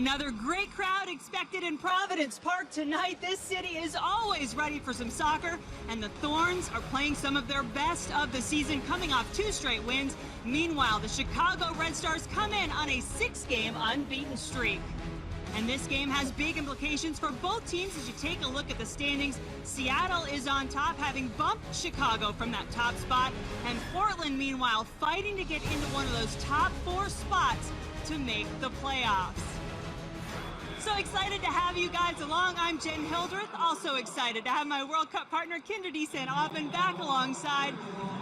Another great crowd expected in Providence Park tonight. This city is always ready for some soccer, and the Thorns are playing some of their best of the season, coming off 2 straight wins. Meanwhile, the Chicago Red Stars come in on a 6-game unbeaten streak. And this game has big implications for both teams as you take a look at the standings. Seattle is on top, having bumped Chicago from that top spot, and Portland, meanwhile, fighting to get into one of those top 4 spots to make the playoffs. So excited to have you guys along. I'm Jen Hildreth, also excited to have my World Cup partner Kinder Oppen back alongside.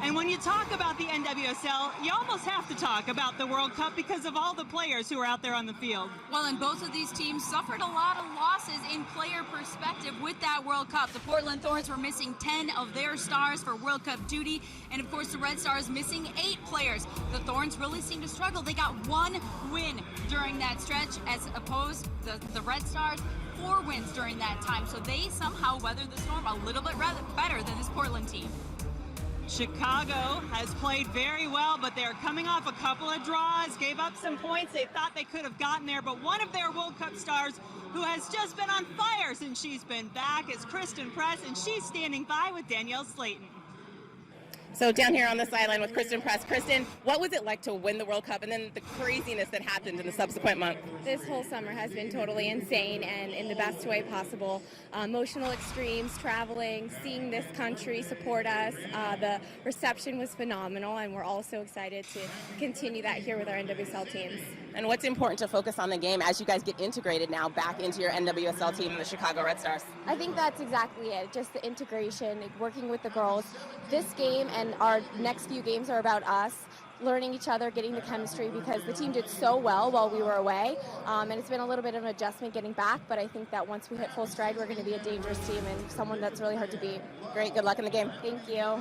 And when you talk about the NWSL, you almost have to talk about the World Cup because of all the players who are out there on the field. Well, and both of these teams suffered a lot of losses in player perspective with that World Cup. The Portland Thorns were missing 10 of their stars for World Cup duty, and of course the Red Stars missing 8 players. The Thorns really seemed to struggle. They got 1 win during that stretch, as opposed the Red Stars 4 wins during that time. So they somehow weathered the storm a little bit better than this Portland team. Chicago has played very well, but they're coming off a couple of draws, gave up some points they thought they could have gotten there, but one of their World Cup stars who has just been on fire since she's been back is Christen Press, and she's standing by with Danielle Slayton. So down here on the sideline with Christen Press. Christen, what was it like to win the World Cup and then the craziness that happened in the subsequent month? This whole summer has been totally insane and in the best way possible. Emotional extremes, traveling, seeing this country support us. The reception was phenomenal, and we're all so excited to continue that here with our NWSL teams. And what's important to focus on the game as you guys get integrated now back into your NWSL team, the Chicago Red Stars? I think that's exactly it, just the integration, working with the girls. This game and our next few games are about us, learning each other, getting the chemistry, because the team did so well while we were away, and it's been a little bit of an adjustment getting back, but I think that once we hit full stride, we're going to be a dangerous team and someone that's really hard to beat. Great, good luck in the game. Thank you.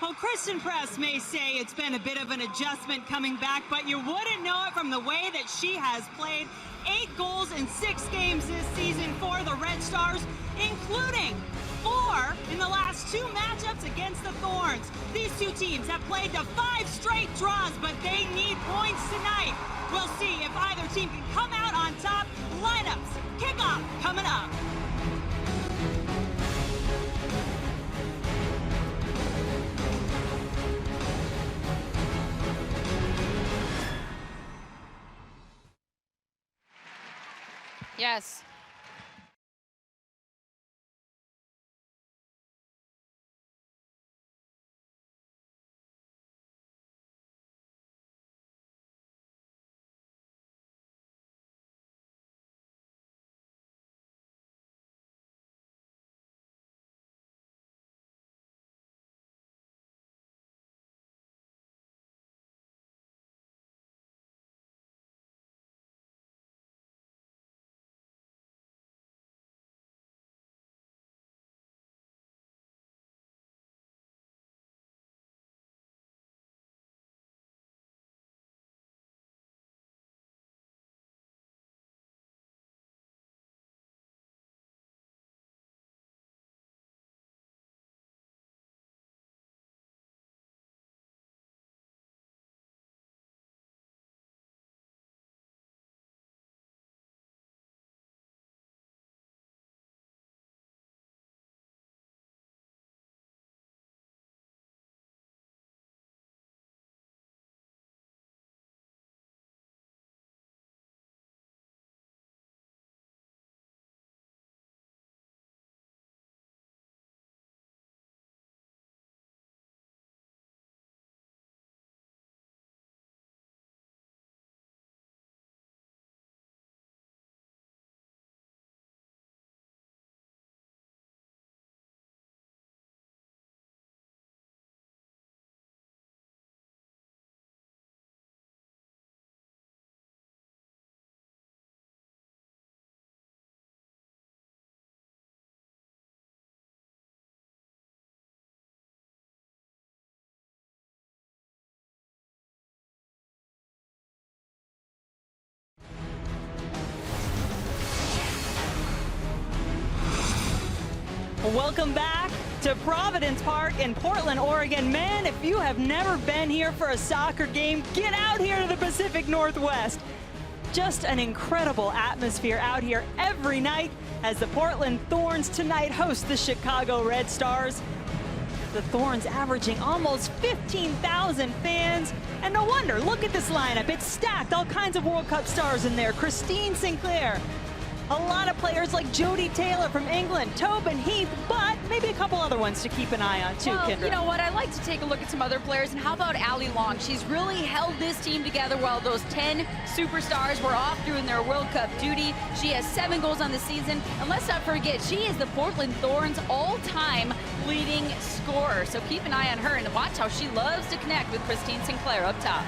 Well, Christen Press may say it's been a bit of an adjustment coming back, but you wouldn't know it from the way that she has played. 8 goals in 6 games this season for the Red Stars, including 4 in the last 2 matchups against the Thorns. These 2 teams have played to 5 straight draws, but they need points tonight. We'll see if either team can come out on top. Lineups, kickoff coming up. Yes. Welcome back to Providence Park in Portland, Oregon. Man, if you have never been here for a soccer game, get out here to the Pacific Northwest. Just an incredible atmosphere out here every night as the Portland Thorns tonight host the Chicago Red Stars. The Thorns averaging almost 15,000 fans. And no wonder, look at this lineup. It's stacked, all kinds of World Cup stars in there. Christine Sinclair, a lot of players like Jodie Taylor from England, Tobin Heath, but maybe a couple other ones to keep an eye on too, well, Kendra. You know what, I like to take a look at some other players, and how about Allie Long? She's really held this team together while those 10 superstars were off doing their World Cup duty. She has 7 goals on the season, and let's not forget, she is the Portland Thorns all-time leading scorer. So keep an eye on her and watch how she loves to connect with Christine Sinclair up top.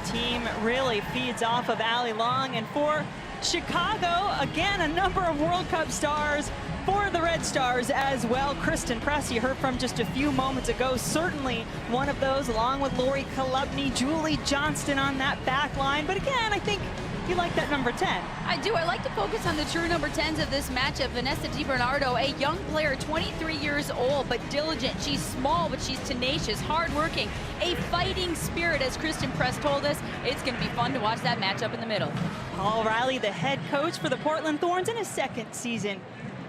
Team really feeds off of Allie Long, and for Chicago, again, a number of World Cup stars for the Red Stars as well. Christen Press, you heard from just a few moments ago, certainly one of those, along with Lori Kolupny, Julie Johnston on that back line. But again, I think you like that number 10. I do. I like to focus on the true number 10s of this matchup. Vanessa DiBernardo, a young player, 23 years old, but diligent. She's small, but she's tenacious, hardworking, a fighting spirit, as Christen Press told us. It's going to be fun to watch that matchup in the middle. Paul Riley, the head coach for the Portland Thorns in his 2nd season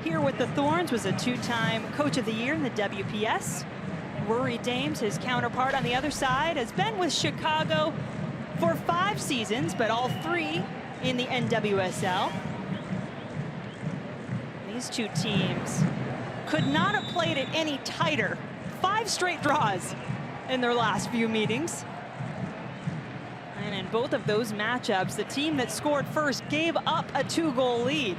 here with the Thorns, was a 2-time Coach of the Year in the WPS. Rory Dames, his counterpart on the other side, has been with Chicago for 5 seasons, but all 3 in the NWSL. These two teams could not have played it any tighter. 5 straight draws in their last few meetings. And in both of those matchups, the team that scored first gave up a 2-goal lead.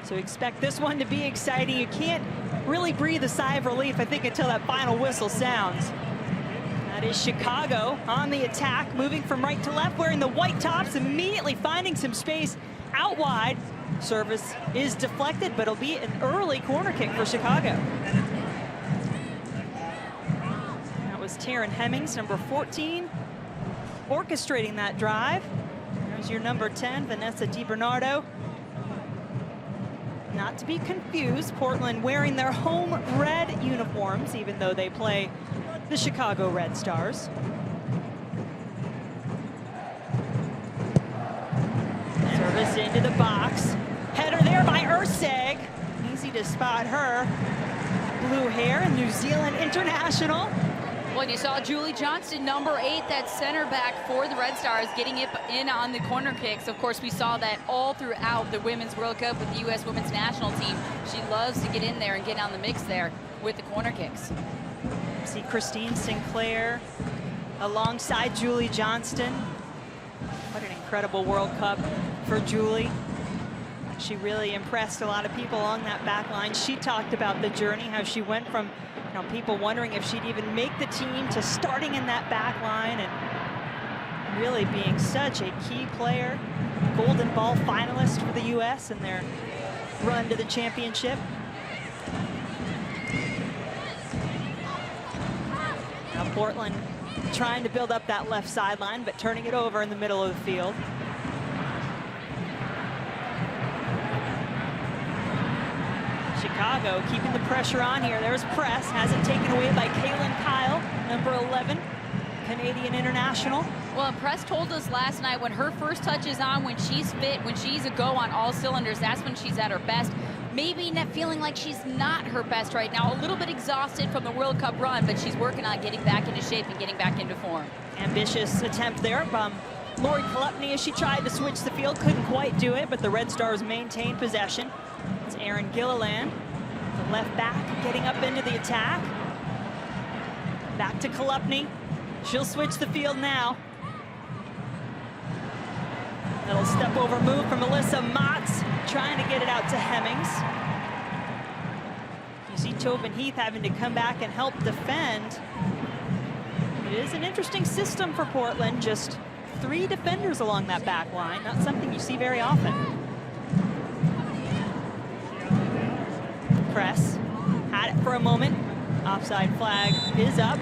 So expect this one to be exciting. You can't really breathe a sigh of relief, I think, until that final whistle sounds. That is Chicago on the attack, moving from right to left, wearing the white tops, immediately finding some space out wide. Service is deflected, but it'll be an early corner kick for Chicago. That was Taryn Hemmings, number 14, orchestrating that drive. There's your number 10, Vanessa DiBernardo. Not to be confused, Portland wearing their home red uniforms, even though they play the Chicago Red Stars. Service into the box. Header there by Urseg. Easy to spot her. Blue hair, and New Zealand international. Well, you saw Julie Johnston, number 8, that center back for the Red Stars, getting it in on the corner kicks. Of course, we saw that all throughout the Women's World Cup with the U.S. Women's National Team. She loves to get in there and get on the mix there with the corner kicks. See Christine Sinclair alongside Julie Johnston. What an incredible World Cup for Julie. She really impressed a lot of people along that back line. She talked about the journey, how she went from people wondering if she'd even make the team to starting in that back line and really being such a key player. Golden Ball finalist for the U.S. in their run to the championship. Now Portland trying to build up that left sideline, but turning it over in the middle of the field. Chicago keeping the pressure on here. There's Press, has it taken away by Kaylin Kyle, number 11, Canadian international. Well, Press told us last night when her first touch is on, when she's fit, when she's a go on all cylinders, that's when she's at her best. Maybe not feeling like she's not her best right now. A little bit exhausted from the World Cup run, but she's working on getting back into shape and getting back into form. Ambitious attempt there from Lori Kolupny as she tried to switch the field. Couldn't quite do it, but the Red Stars maintained possession. It's Erin Gilliland, the left back, getting up into the attack. Back to Kolupny. She'll switch the field now. Little step over move from Melissa Motz, trying to get it out to Hemmings. You see Tobin Heath having to come back and help defend. It is an interesting system for Portland, just 3 defenders along that back line, not something you see very often. Press had it for a moment. Offside flag is up.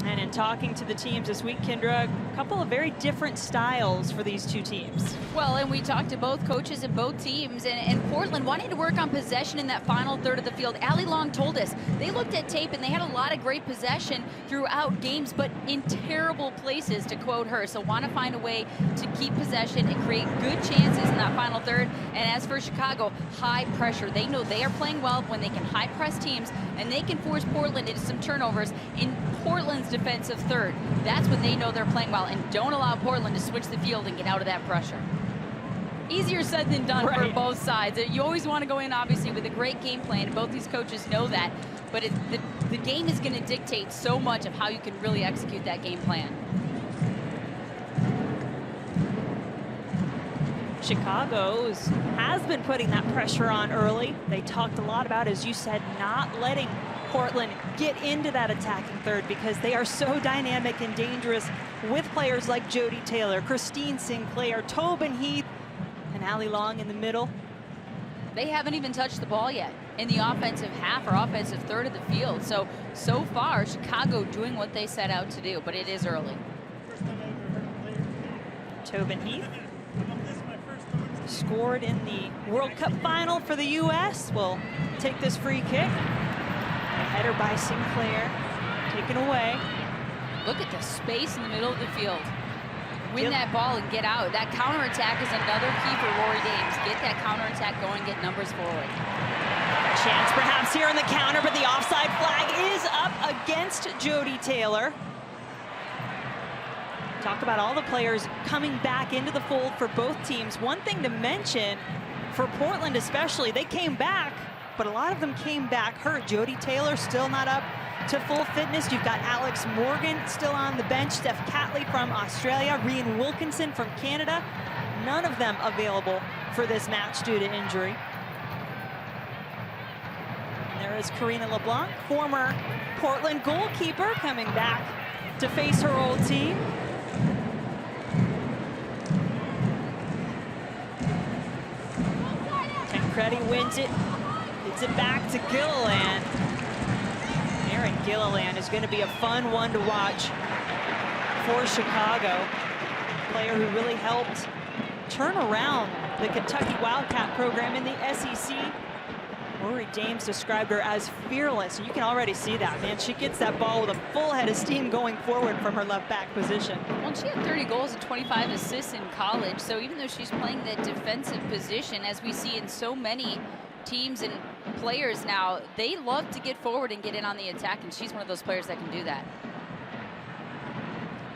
And in talking to the teams this week, Kendra, a couple of very different styles for these two teams. Well, and we talked to both coaches and both teams, and Portland wanting to work on possession in that final third of the field. Allie Long told us they looked at tape and they had a lot of great possession throughout games, but in terrible places, to quote her. So want to find a way to keep possession and create good chances in that final third. And as for Chicago, high pressure. They know they are playing well when they can high press teams and they can force Portland into some turnovers in Portland's defensive third. That's when they know they're playing well, and don't allow Portland to switch the field and get out of that pressure. Easier said than done for both sides. You always want to go in, obviously, with a great game plan, and both these coaches know that, but the game is going to dictate so much of how you can really execute that game plan. Chicago has been putting that pressure on early. They talked a lot about, as you said, not letting Portland get into that attacking third because they are so dynamic and dangerous with players like Jody Taylor, Christine Sinclair, Tobin Heath, and Allie Long in the middle. They haven't even touched the ball yet in the offensive half or offensive third of the field. So far, Chicago doing what they set out to do, but it is early. Tobin Heath scored in the World Cup final for the U.S. will take this free kick. A header by Sinclair, taken away. Look at the space in the middle of the field. Win that ball and get out. That counterattack is another key for Rory Dames. Get that counterattack going, get numbers forward. Chance perhaps here in the counter, but the offside flag is up against Jody Taylor. Talk about all the players coming back into the fold for both teams. One thing to mention, for Portland especially, they came back, but a lot of them came back hurt. Jody Taylor still not up to full fitness. You've got Alex Morgan still on the bench, Steph Catley from Australia, Rian Wilkinson from Canada. None of them available for this match due to injury. And there is Karina LeBlanc, former Portland goalkeeper, coming back to face her old team. Tancredi wins it. It's it back to Gilliland. Aaron Gilliland is going to be a fun one to watch for Chicago. A player who really helped turn around the Kentucky Wildcat program in the SEC. Rory Dames described her as fearless, and you can already see that, man. She gets that ball with a full head of steam going forward from her left back position. Well, she had 30 goals and 25 assists in college, so even though she's playing that defensive position, as we see in so many teams and players now, they love to get forward and get in on the attack, and she's one of those players that can do that.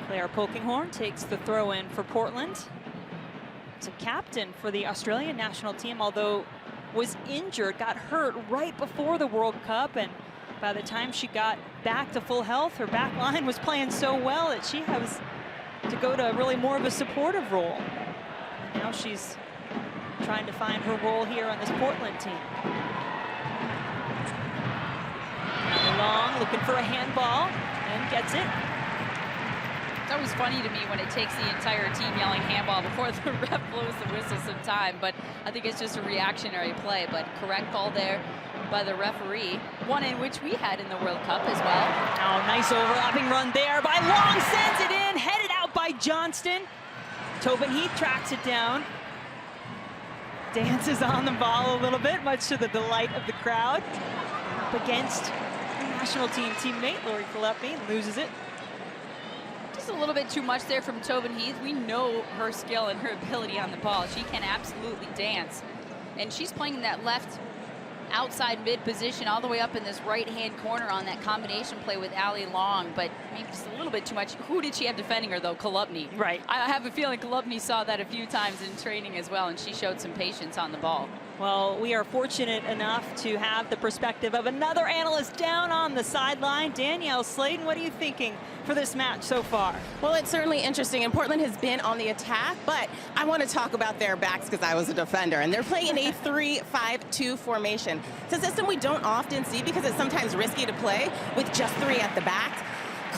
Claire Polkinghorn takes the throw in for Portland. It's a captain for the Australian national team, although was injured, got hurt right before the World Cup, and by the time she got back to full health, her back line was playing so well that she has to go to really more of a supportive role. And now she's trying to find her role here on this Portland team. Long, looking for a handball, and gets it. It's always funny to me when it takes the entire team yelling handball before the ref blows the whistle sometime, but I think it's just a reactionary play. But correct call there by the referee, one in which we had in the World Cup as well. Oh, nice overlapping run there by Long, sends it in, headed out by Johnston. Tobin Heath tracks it down. Dances on the ball a little bit, much to the delight of the crowd. Up against her national team teammate, Lori Kalepny, loses it. Just a little bit too much there from Tobin Heath. We know her skill and her ability on the ball. She can absolutely dance. And she's playing in that left outside mid position all the way up in this right-hand corner on that combination play with Allie Long, but maybe just a little bit too much. Who did she have defending her, though? Kalepny. Right. I have a feeling Kalepny saw that a few times in training as well, and she showed some patience on the ball. Well, we are fortunate enough to have the perspective of another analyst down on the sideline. Danielle Sladen, what are you thinking for this match so far? Well, it's certainly interesting, and Portland has been on the attack, but I want to talk about their backs because I was a defender, and they're playing in a 3-5-2 formation. It's a system we don't often see because it's sometimes risky to play with just three at the back.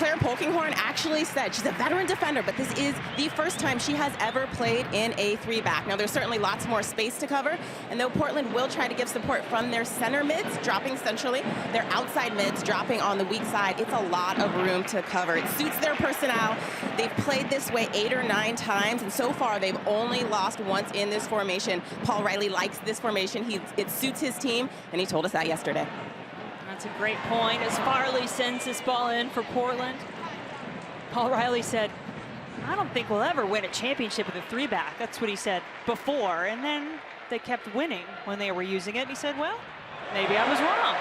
Claire Polkinghorn actually said, she's a veteran defender, but this is the first time she has ever played in a 3-back. Now, there's certainly lots more space to cover, and though Portland will try to give support from their center mids, dropping centrally, their outside mids dropping on the weak side, it's a lot of room to cover. It suits their personnel. They've played this way 8 or 9 times, and so far they've only lost once in this formation. Paul Riley likes this formation. It suits his team, and he told us that yesterday. That's a great point as Farley sends this ball in for Portland. Paul Riley said, I don't think we'll ever win a championship with a 3-back. That's what he said before. And then they kept winning when they were using it. And he said, well, maybe I was wrong.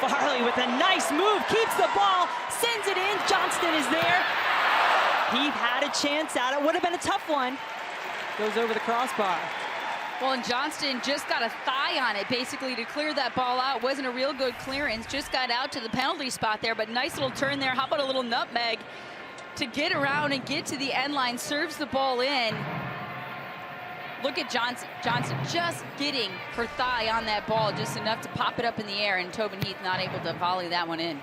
Farley with a nice move, keeps the ball, sends it in. Johnston is there. He had a chance at it. Would have been a tough one. Goes over the crossbar. Well, and Johnston just got a thigh on it, basically, to clear that ball out. Wasn't a real good clearance. Just got out to the penalty spot there, but nice little turn there. How about a little nutmeg to get around and get to the end line? Serves the ball in. Look at Johnson just getting her thigh on that ball, just enough to pop it up in the air, and Tobin Heath not able to volley that one in.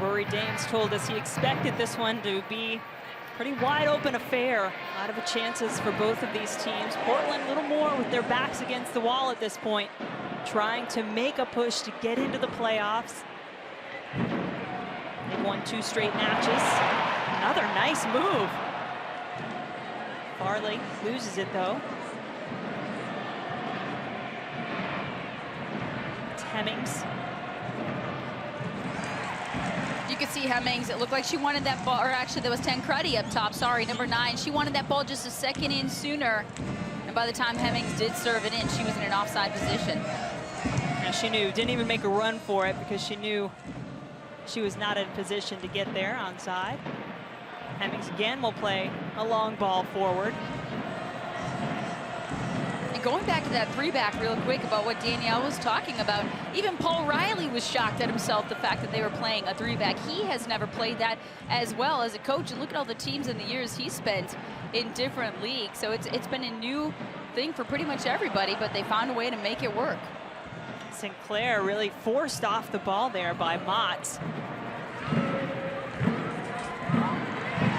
Rory Dames told us he expected this one to be pretty wide open affair. A lot of chances for both of these teams. Portland a little more with their backs against the wall at this point, trying to make a push to get into the playoffs. They've won 2 straight matches. Another nice move. Farley loses it though. It's Hemmings. You could see Hemmings, it looked like she wanted that ball, or actually there was Tancredi up top, sorry, number 9. She wanted that ball just a second in sooner. And by the time Hemmings did serve it in, she was in an offside position. And she knew, didn't even make a run for it because she knew she was not in position to get there onside. Hemmings again will play a long ball forward. Going back to that 3-back real quick about what Danielle was talking about, even Paul Riley was shocked at himself, the fact that they were playing a 3-back. He has never played that as well as a coach, and look at all the teams in the years he spent in different leagues. So it's been a new thing for pretty much everybody, but they found a way to make it work. Sinclair really forced off the ball there by Motts.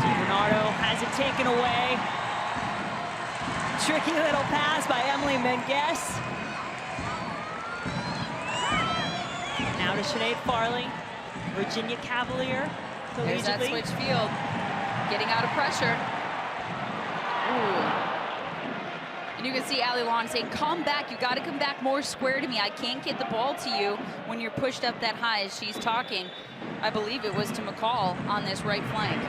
DiBernardo has it taken away. Tricky little pass by Emily Menges. Now to Sinead Farley. Virginia Cavalier. There's that switch field. Getting out of pressure. Ooh. And you can see Allie Long saying, come back. You got to come back more square to me. I can't get the ball to you when you're pushed up that high, as she's talking. I believe it was to McCall on this right flank.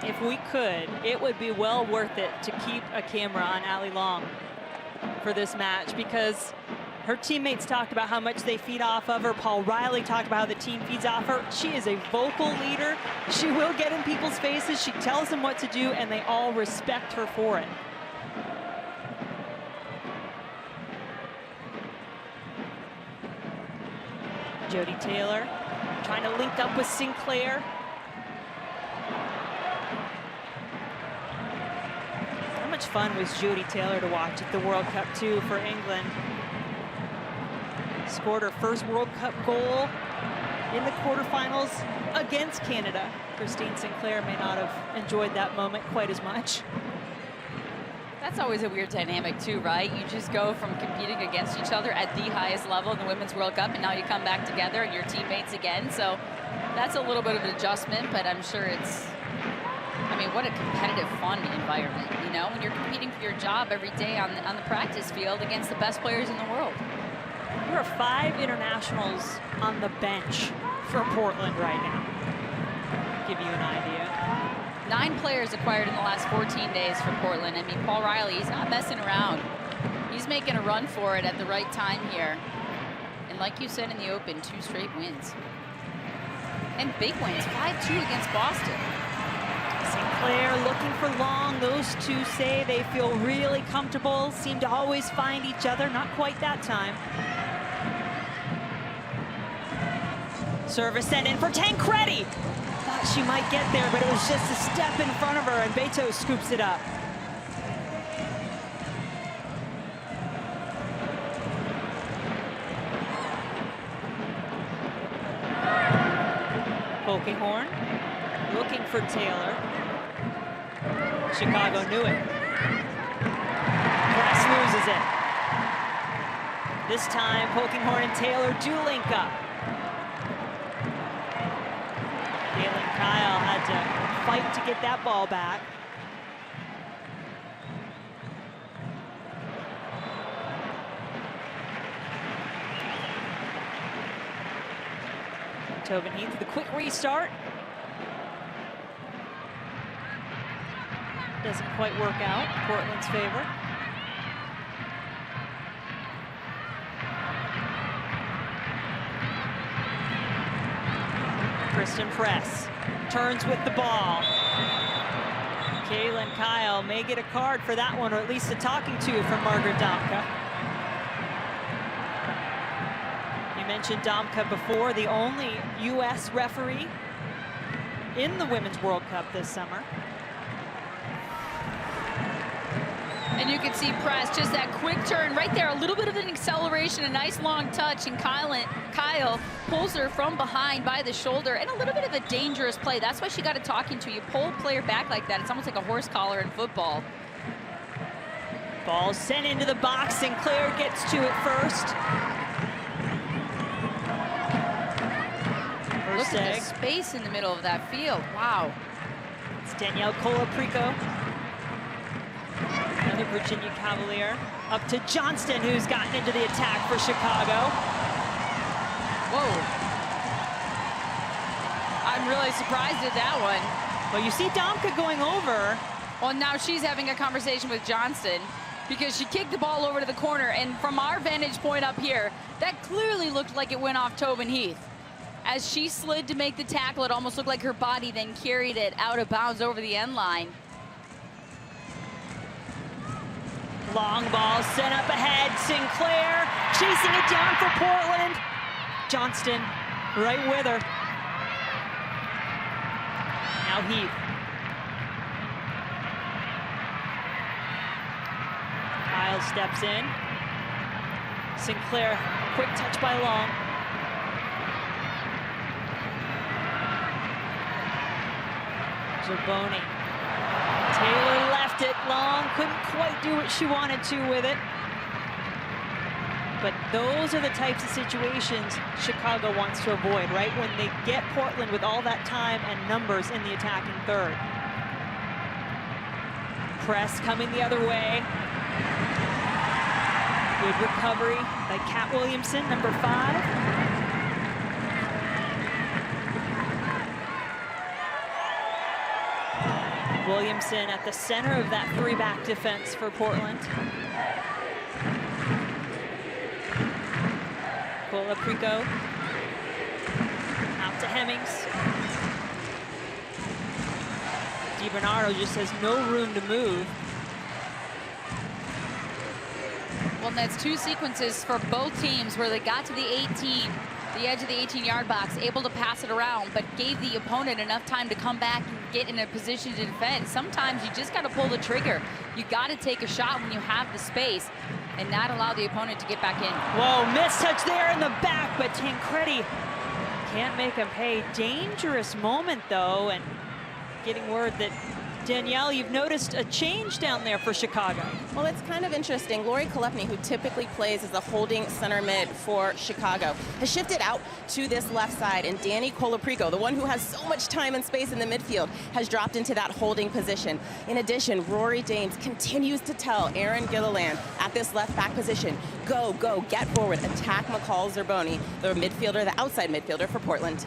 If we could, it would be well worth it to keep a camera on Allie Long for this match, because her teammates talked about how much they feed off of her. Paul Riley talked about how the team feeds off her. She is a vocal leader. She will get in people's faces. She tells them what to do, and they all respect her for it. Jody Taylor trying to link up with Sinclair. How much fun was Jody Taylor to watch at the World Cup too for England? Scored her first World Cup goal in the quarterfinals against Canada. Christine Sinclair may not have enjoyed that moment quite as much. That's always a weird dynamic too, right? You just go from competing against each other at the highest level in the Women's World Cup, and now you come back together and your teammates again. So that's a little bit of an adjustment, but I'm sure it's, I mean, what a competitive, fun environment, you know, when you're competing for your job every day on the practice field against the best players in the world. There are 5 internationals on the bench for Portland right now. Give you an idea. 9 players acquired in the last 14 days for Portland. I mean, Paul Riley, he's not messing around. He's making a run for it at the right time here. And like you said in the Open, 2 straight wins. And big wins, 5-2 against Boston. Sinclair looking for Long. Those two say they feel really comfortable, seem to always find each other. Not quite that time. Service sent in for Tancredi. Thought she might get there, but it was just a step in front of her, and Beto scoops it up. Polkinghorne looking for Taylor. Chicago knew it. Press loses it. This time, Polkinghorne and Taylor do link up. Kaylin Kyle had to fight to get that ball back. Tobin Heath with a quick restart. Doesn't quite work out, Portland's favor. Christen Press turns with the ball. Kaylin Kyle may get a card for that one, or at least a talking to from Margaret Domka. You mentioned Domka before, the only U.S. referee in the Women's World Cup this summer. And you can see Press, just that quick turn right there, a little bit of an acceleration, a nice long touch, and Kyle pulls her from behind by the shoulder, and a little bit of a dangerous play. That's why she got a talking to. You pull a player back like that, it's almost like a horse collar in football. Ball sent into the box, Sinclair gets to it first. Look at the space in the middle of that field, wow. It's Danielle Colaprico. Another Virginia Cavalier. Up to Johnston, who's gotten into the attack for Chicago. Whoa. I'm really surprised at that one. Well, you see Domka going over. Well, now she's having a conversation with Johnston because she kicked the ball over to the corner, and from our vantage point up here, that clearly looked like it went off Tobin Heath. As she slid to make the tackle, it almost looked like her body then carried it out of bounds over the end line. Long ball sent up ahead. Sinclair chasing it down for Portland. Johnston right with her. Now Heath. Kyle steps in. Sinclair, quick touch by Long. Zerboni. Taylor left it. Long couldn't quite do what she wanted to with it. But those are the types of situations Chicago wants to avoid, right? When they get Portland with all that time and numbers in the attacking third. Press coming the other way. Good recovery by Kat Williamson, number 5. Williamson at the center of that 3-back defense for Portland. Colaprico out to Hemmings. DiBernardo just has no room to move. Well, and that's 2 sequences for both teams where they got to the 18, the edge of the 18-yard box, able to pass it around, but gave the opponent enough time to come back and get in a position to defend. Sometimes you just got to pull the trigger. You got to take a shot when you have the space and not allow the opponent to get back in. Whoa, mistouch there in the back, but Tancredi can't make him pay. Dangerous moment, though, and getting word that Danielle, you've noticed a change down there for Chicago. Well, it's kind of interesting. Lori Kolepny, who typically plays as a holding center mid for Chicago, has shifted out to this left side, and Dani Colaprico, the one who has so much time and space in the midfield, has dropped into that holding position. In addition, Rory Dames continues to tell Erin Gilliland at this left back position, go, go, get forward, attack McCall Zerboni, the midfielder, the outside midfielder for Portland.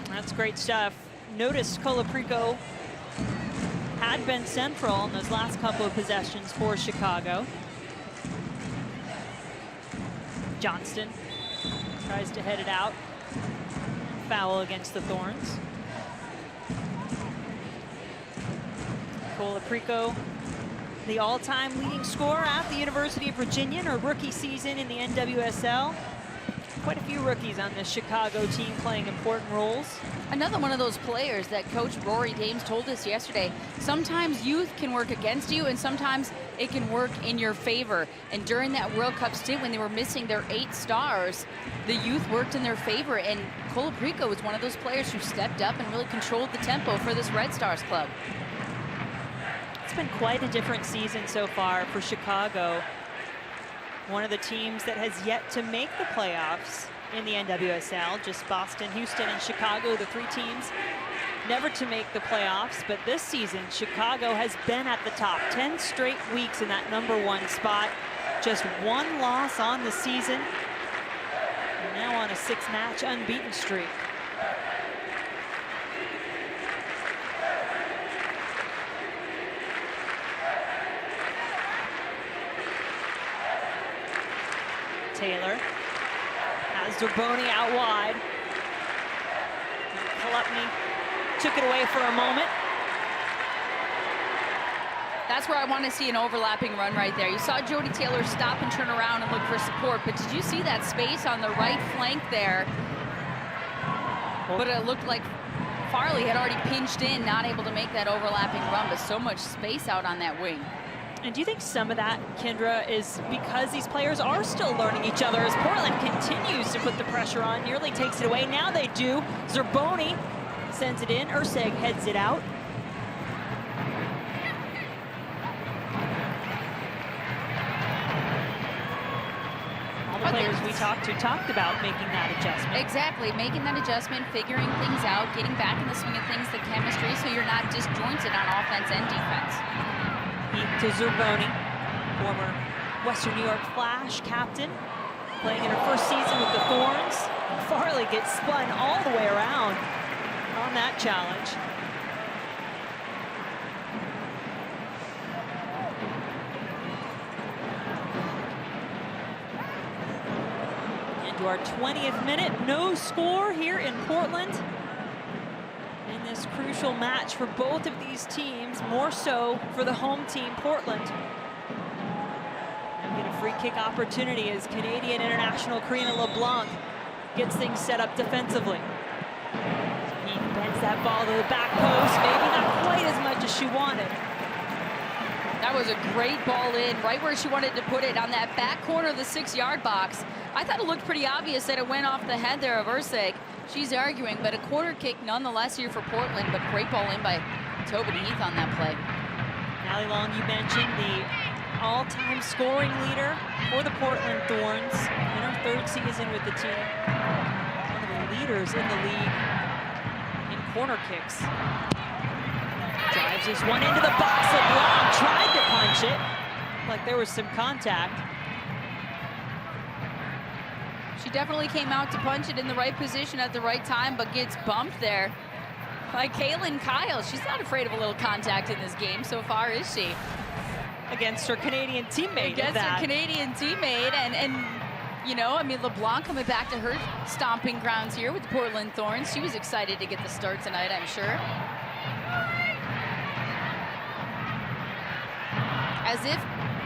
That's great stuff. Noticed Colaprico had been central in those last couple of possessions for Chicago. Johnston tries to head it out. Foul against the Thorns. Colaprico, the all-time leading scorer at the University of Virginia in her rookie season in the NWSL. quite a few rookies on this Chicago team playing important roles. Another one of those players that Coach Rory Dames told us yesterday, sometimes youth can work against you and sometimes it can work in your favor. And during that World Cup stint when they were missing their 8 stars, the youth worked in their favor, and Colaprico was one of those players who stepped up and really controlled the tempo for this Red Stars club. It's been quite a different season so far for Chicago. One of the teams that has yet to make the playoffs in the NWSL, just Boston, Houston, and Chicago, the 3 teams never to make the playoffs. But this season, Chicago has been at the top 10 straight weeks in that #1 spot. Just 1 loss on the season. And now on a 6-match unbeaten streak. Taylor has Zerboni out wide. Kolupny took it away for a moment. That's where I want to see an overlapping run right there. You saw Jody Taylor stop and turn around and look for support, but did you see that space on the right flank there? But it looked like Farley had already pinched in, not able to make that overlapping run, but so much space out on that wing. And do you think some of that, Kendra, is because these players are still learning each other as Portland continues to put the pressure on, nearly takes it away. Now they do. Zerboni sends it in. Urseg heads it out. All the players we talked about making that adjustment. Exactly, making that adjustment, figuring things out, getting back in the swing of things, the chemistry, so you're not disjointed on offense and defense. To Zerboni, former Western New York Flash captain, playing in her first season with the Thorns. Farley gets spun all the way around on that challenge. Into our 20th minute, no score here in Portland. In this crucial match for both of these teams, more so for the home team, Portland. Now get a free kick opportunity as Canadian international Karina LeBlanc gets things set up defensively. He bends that ball to the back post, maybe not quite as much as she wanted. That was a great ball in, right where she wanted to put it, on that back corner of the 6-yard box. I thought it looked pretty obvious that it went off the head there of Urseg. She's arguing, but a corner kick nonetheless here for Portland, but great ball in by Tobin Heath on that play. Allie Long, you mentioned the all-time scoring leader for the Portland Thorns in her 3rd season with the team. One of the leaders in the league in corner kicks. Drives this one into the box. LeBlanc tried to punch it, like there was some contact. She definitely came out to punch it in the right position at the right time, but gets bumped there by Kaylin Kyle. She's not afraid of a little contact in this game so far, is she? Against her Canadian teammate. Against her Canadian teammate, and you know, I mean, LeBlanc coming back to her stomping grounds here with the Portland Thorns. She was excited to get the start tonight, I'm sure. As if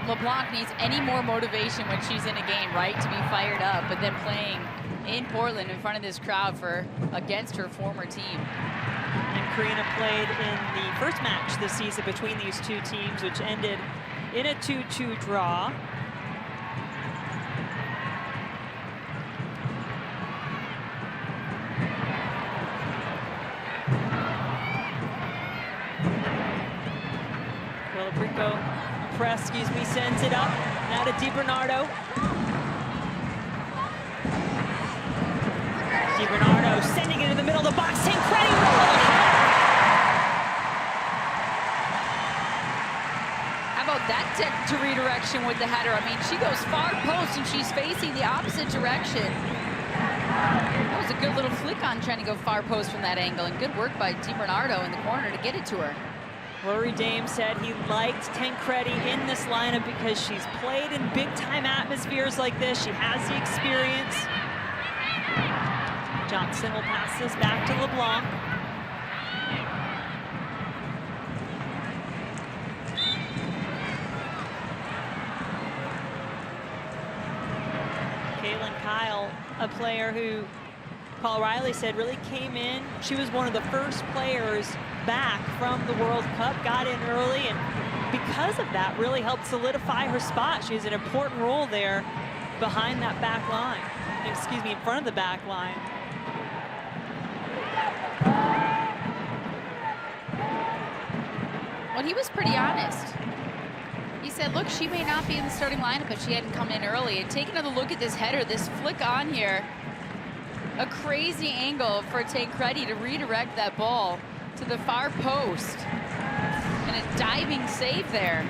LeBlanc needs any more motivation when she's in a game, right, to be fired up, but then playing in Portland in front of this crowd against her former team. And Karina played in the first match this season between these 2 teams, which ended in a 2-2 draw. Press, sends it up. Now to DiBernardo. DiBernardo sending it in the middle of the box. Tancredi with a How about that tip to redirection with the header? I mean, she goes far post and she's facing the opposite direction. That was a good little flick on trying to go far post from that angle, and good work by DiBernardo in the corner to get it to her. Rory Dames said he liked Tancredi in this lineup because she's played in big-time atmospheres like this. She has the experience. Johnson will pass this back to LeBlanc. Kaylin Kyle a player who Paul Riley said really came in. She was one of the first players back from the World Cup, got in early, and because of that really helped solidify her spot. She has an important role there behind that back line. Excuse me, in front of the back line. Well, he was pretty honest. He said, look, she may not be in the starting lineup, but she hadn't come in early. And take another look at this header, this flick on here. A crazy angle for Tancredi to redirect that ball to the far post. And a diving save there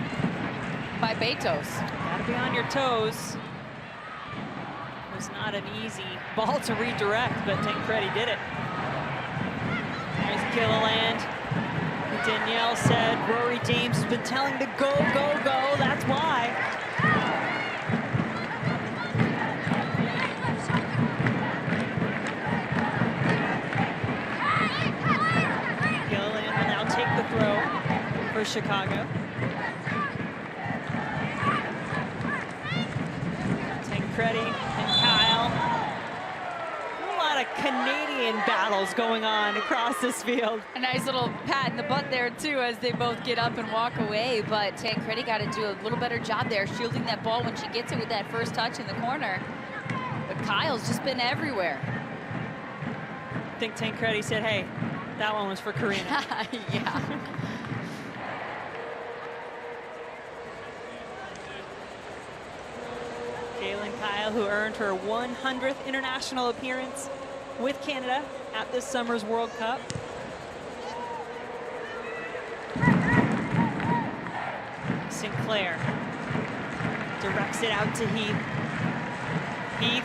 by Betos. Gotta be on your toes. It was not an easy ball to redirect, but Tancredi did it. There's Gilliland. Danielle said Rory Dames has been telling to go, go, go. That's why. Gilliland will now take the throw for Chicago. Tancredi and Kyle. A lot of Canadian battles going on across this field. A nice little pat in the butt there too as they both get up and walk away, but Tancredi got to do a little better job there shielding that ball when she gets it with that first touch in the corner. But Kyle's just been everywhere. I think Tancredi said, hey, that one was for Karina. Yeah. Kaylin Kyle, who earned her 100th international appearance with Canada at this summer's World Cup. Sinclair directs it out to Heath. Heath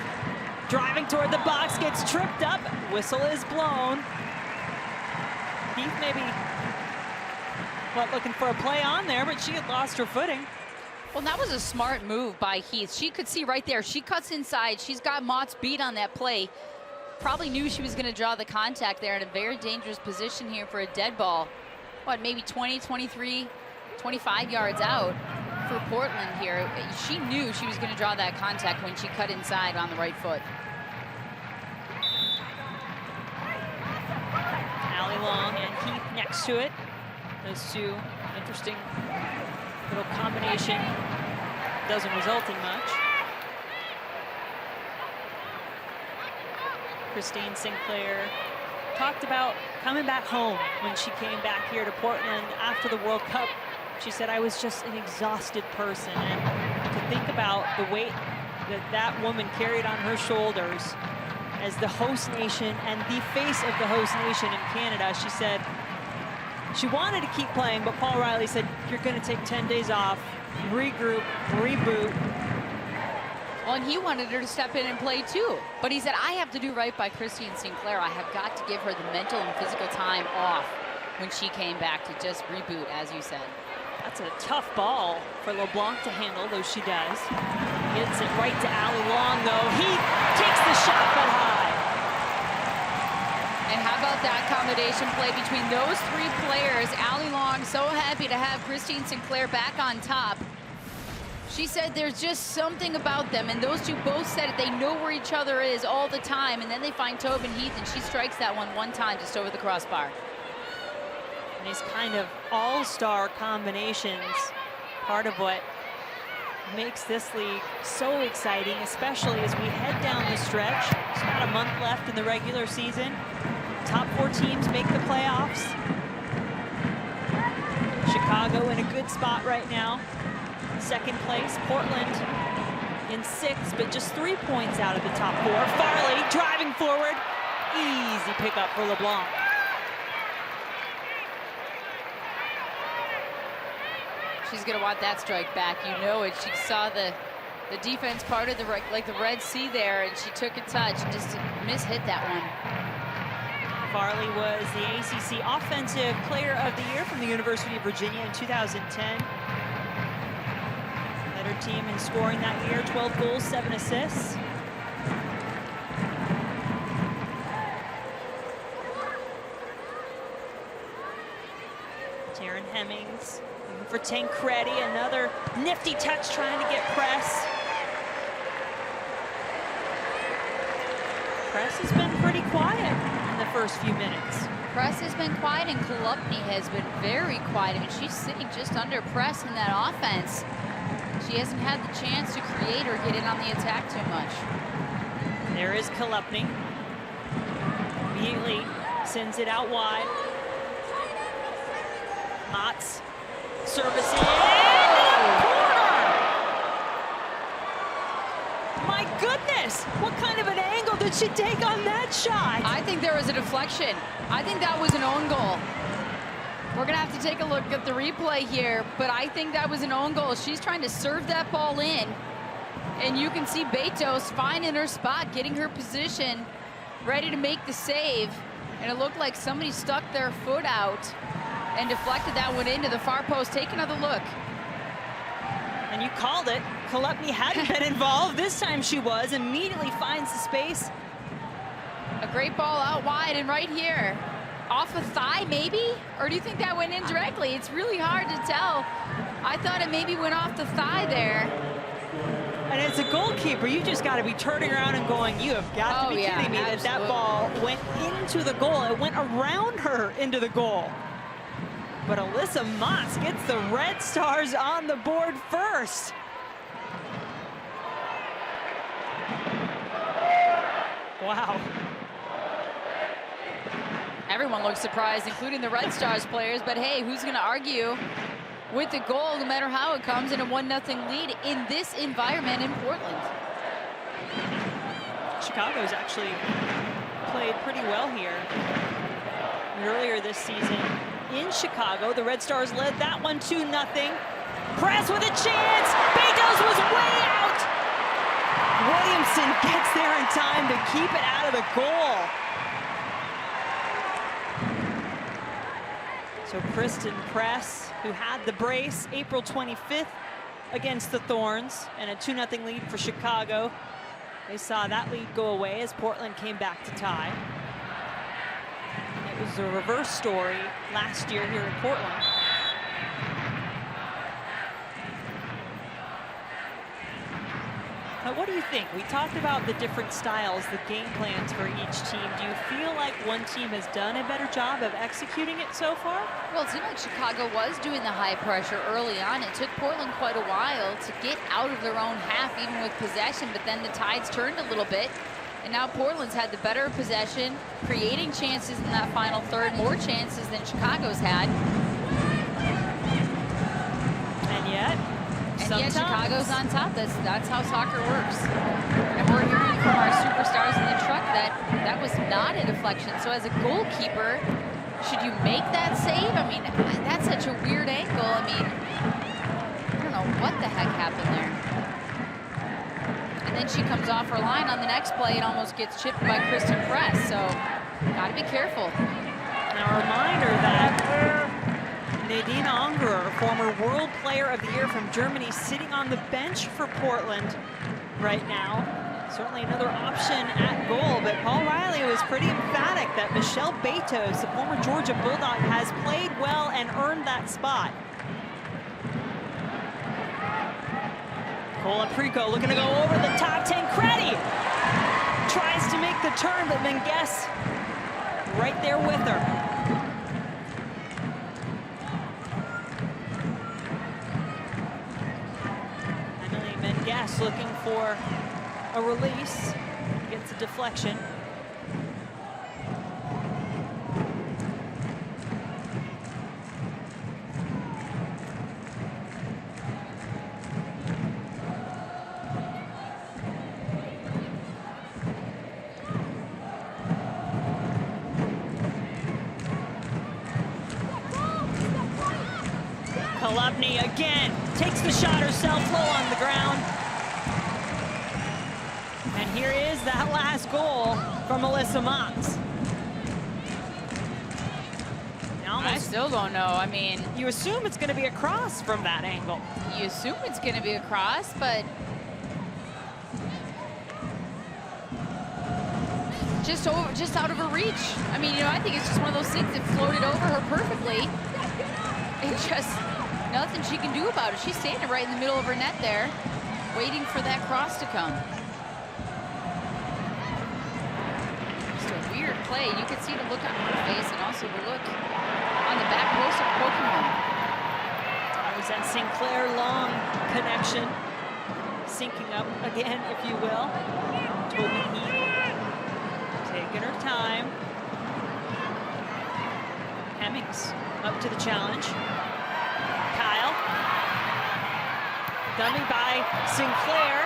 driving toward the box, gets tripped up. Whistle is blown. Heath maybe looking for a play on there, but she had lost her footing. Well, that was a smart move by Heath. She could see right there. She cuts inside. She's got Mott's beat on that play. Probably knew she was going to draw the contact there in a very dangerous position here for a dead ball. What, maybe 20, 23, 25 yards out for Portland here. She knew she was going to draw that contact when she cut inside on the right foot. Allie Long and Heath next to it. Those two interesting little combination. Doesn't result in much. Christine Sinclair talked about coming back home when she came back here to Portland after the World Cup. She said, I was just an exhausted person. And to think about the weight that that woman carried on her shoulders as the host nation and the face of the host nation in Canada, she said she wanted to keep playing, but Paul Riley said, you're going to take 10 days off, regroup, reboot. Well, and he wanted her to step in and play too. But he said, I have to do right by Christine Sinclair. I have got to give her the mental and physical time off when she came back to just reboot, as you said. That's a tough ball for LeBlanc to handle, though she does. Gets it right to Allie Long, though. He takes the shot, but high. And how about that combination play between those three players? Allie Long so happy to have Christine Sinclair back on top. She said there's just something about them, and those two both said it. They know where each other is all the time, and then they find Tobin Heath, and she strikes that one time just over the crossbar. And these kind of all-star combinations, part of what makes this league so exciting, especially as we head down the stretch. There's about a month left in the regular season. Top 4 teams make the playoffs. Chicago in a good spot right now. Second place, Portland in 6th, but just 3 points out of the top 4. Farley driving forward. Easy pickup for LeBlanc. She's going to want that strike back. You know it. She saw the defense part of the Red Sea there, and she took a touch and just mishit that one. Farley was the ACC Offensive Player of the Year from the University of Virginia in 2010. Led her team in scoring that year, 12 goals, 7 assists. Taryn Hemmings looking for Tancredi, another nifty touch trying to get Press. Press has been pretty quiet in the first few minutes. Press has been quiet, and Kolupny has been very quiet. I mean, she's sitting just under Press in that offense. She hasn't had the chance to create or get in on the attack too much. There is Kolupny. Immediately sends it out wide. Motts servicing. My goodness, what kind of an angle did she take on that shot? I think there was a deflection. I think that was an own goal. We're gonna have to take a look at the replay here, but I think that was an own goal. She's trying to serve that ball in, and you can see Betos fine in her spot, getting her position, ready to make the save, and it looked like somebody stuck their foot out and deflected that one into the far post. Take another look. And you called it. Kolupny hadn't been involved. This time she was. Immediately finds the space. A great ball out wide, and right here, off a thigh maybe? Or do you think that went in directly? It's really hard to tell. I thought it maybe went off the thigh there. And as a goalkeeper, you just got to be turning around and going, you have got to be kidding me that that ball went into the goal. It went around her into the goal. But Alyssa Motts gets the Red Stars on the board first. Wow. Everyone looks surprised, including the Red Stars players, but hey, who's gonna argue with the goal no matter how it comes in a 1-0 lead in this environment in Portland? Chicago's actually played pretty well here. Earlier this season in Chicago, the Red Stars led that one 2-0. Press with a chance. Betos was way out. Williamson gets there in time to keep it out of the goal. So Christen Press, who had the brace April 25th against the Thorns, and a 2-0 lead for Chicago. They saw that lead go away as Portland came back to tie. It was a reverse story last year here in Portland. But what do you think? We talked about the different styles, the game plans for each team. Do you feel like one team has done a better job of executing it so far? Well, it seemed like Chicago was doing the high pressure early on. It took Portland quite a while to get out of their own half, even with possession, but then the tides turned a little bit. And now Portland's had the better possession, creating chances in that final third, more chances than Chicago's had. And yet Chicago's on top. That's how soccer works. And we're hearing from our superstars in the truck that that was not a deflection. So as a goalkeeper, should you make that save? I mean, that's such a weird angle. I mean, I don't know what the heck happened there. And then she comes off her line on the next play and almost gets chipped by Christen Press. So got to be careful. Now a reminder that Nadine Ungerer, former World Player of the Year from Germany, sitting on the bench for Portland right now. Certainly another option at goal, but Paul Riley was pretty emphatic that Michelle Betos, the former Georgia Bulldog, has played well and earned that spot. Cola Prico looking to go over the top. Tancredi tries to make the turn, but Menges right there with her. Menges looking for a release, gets a deflection. Kolupny again takes the shot herself, low on the ground. And here is that last goal from Alyssa Motts. I still don't know. I mean, you assume it's going to be a cross from that angle. You assume it's going to be a cross, but just out of her reach. I mean, you know, I think it's just one of those things that floated over her perfectly. It's just nothing she can do about it. She's standing right in the middle of her net there, waiting for that cross to come. play. You could see the look on her face and also the look on the back post of Pokemon. There's that Sinclair long connection. Syncing up again, if you will. Toby Heath taking her time. Hemmings up to the challenge. Kyle. Dummy by Sinclair.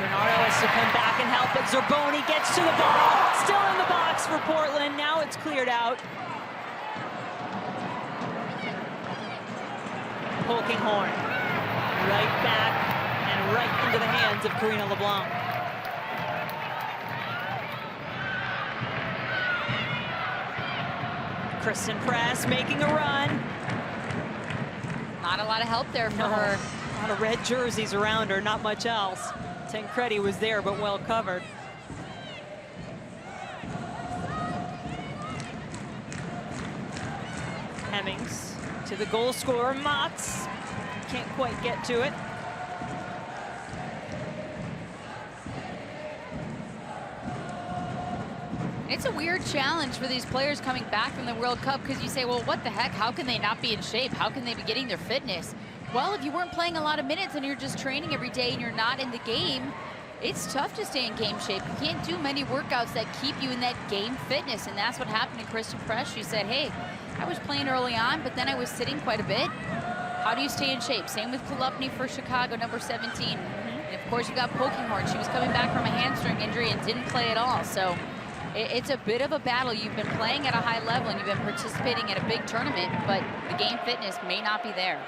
Bernardo has to come back and help, but Zerboni gets to the ball. Still in the box for Portland. Now it's cleared out. Poking horn. Right back and right into the hands of Karina LeBlanc. Christen Press making a run. Not a lot of help there for her. A lot of red jerseys around her, not much else. Tancredi was there, but well covered. Hemmings to the goal scorer, Motts. Can't quite get to it. It's a weird challenge for these players coming back from the World Cup, because you say, well, what the heck? How can they not be in shape? How can they be getting their fitness? Well, if you weren't playing a lot of minutes and you're just training every day and you're not in the game, it's tough to stay in game shape. You can't do many workouts that keep you in that game fitness, and that's what happened to Christen Press. She said, hey, I was playing early on, but then I was sitting quite a bit. How do you stay in shape? Same with Kolupny for Chicago, number 17. And of course, you got Pokinghorn. She was coming back from a hamstring injury and didn't play at all. So it's a bit of a battle. You've been playing at a high level and you've been participating at a big tournament, but the game fitness may not be there.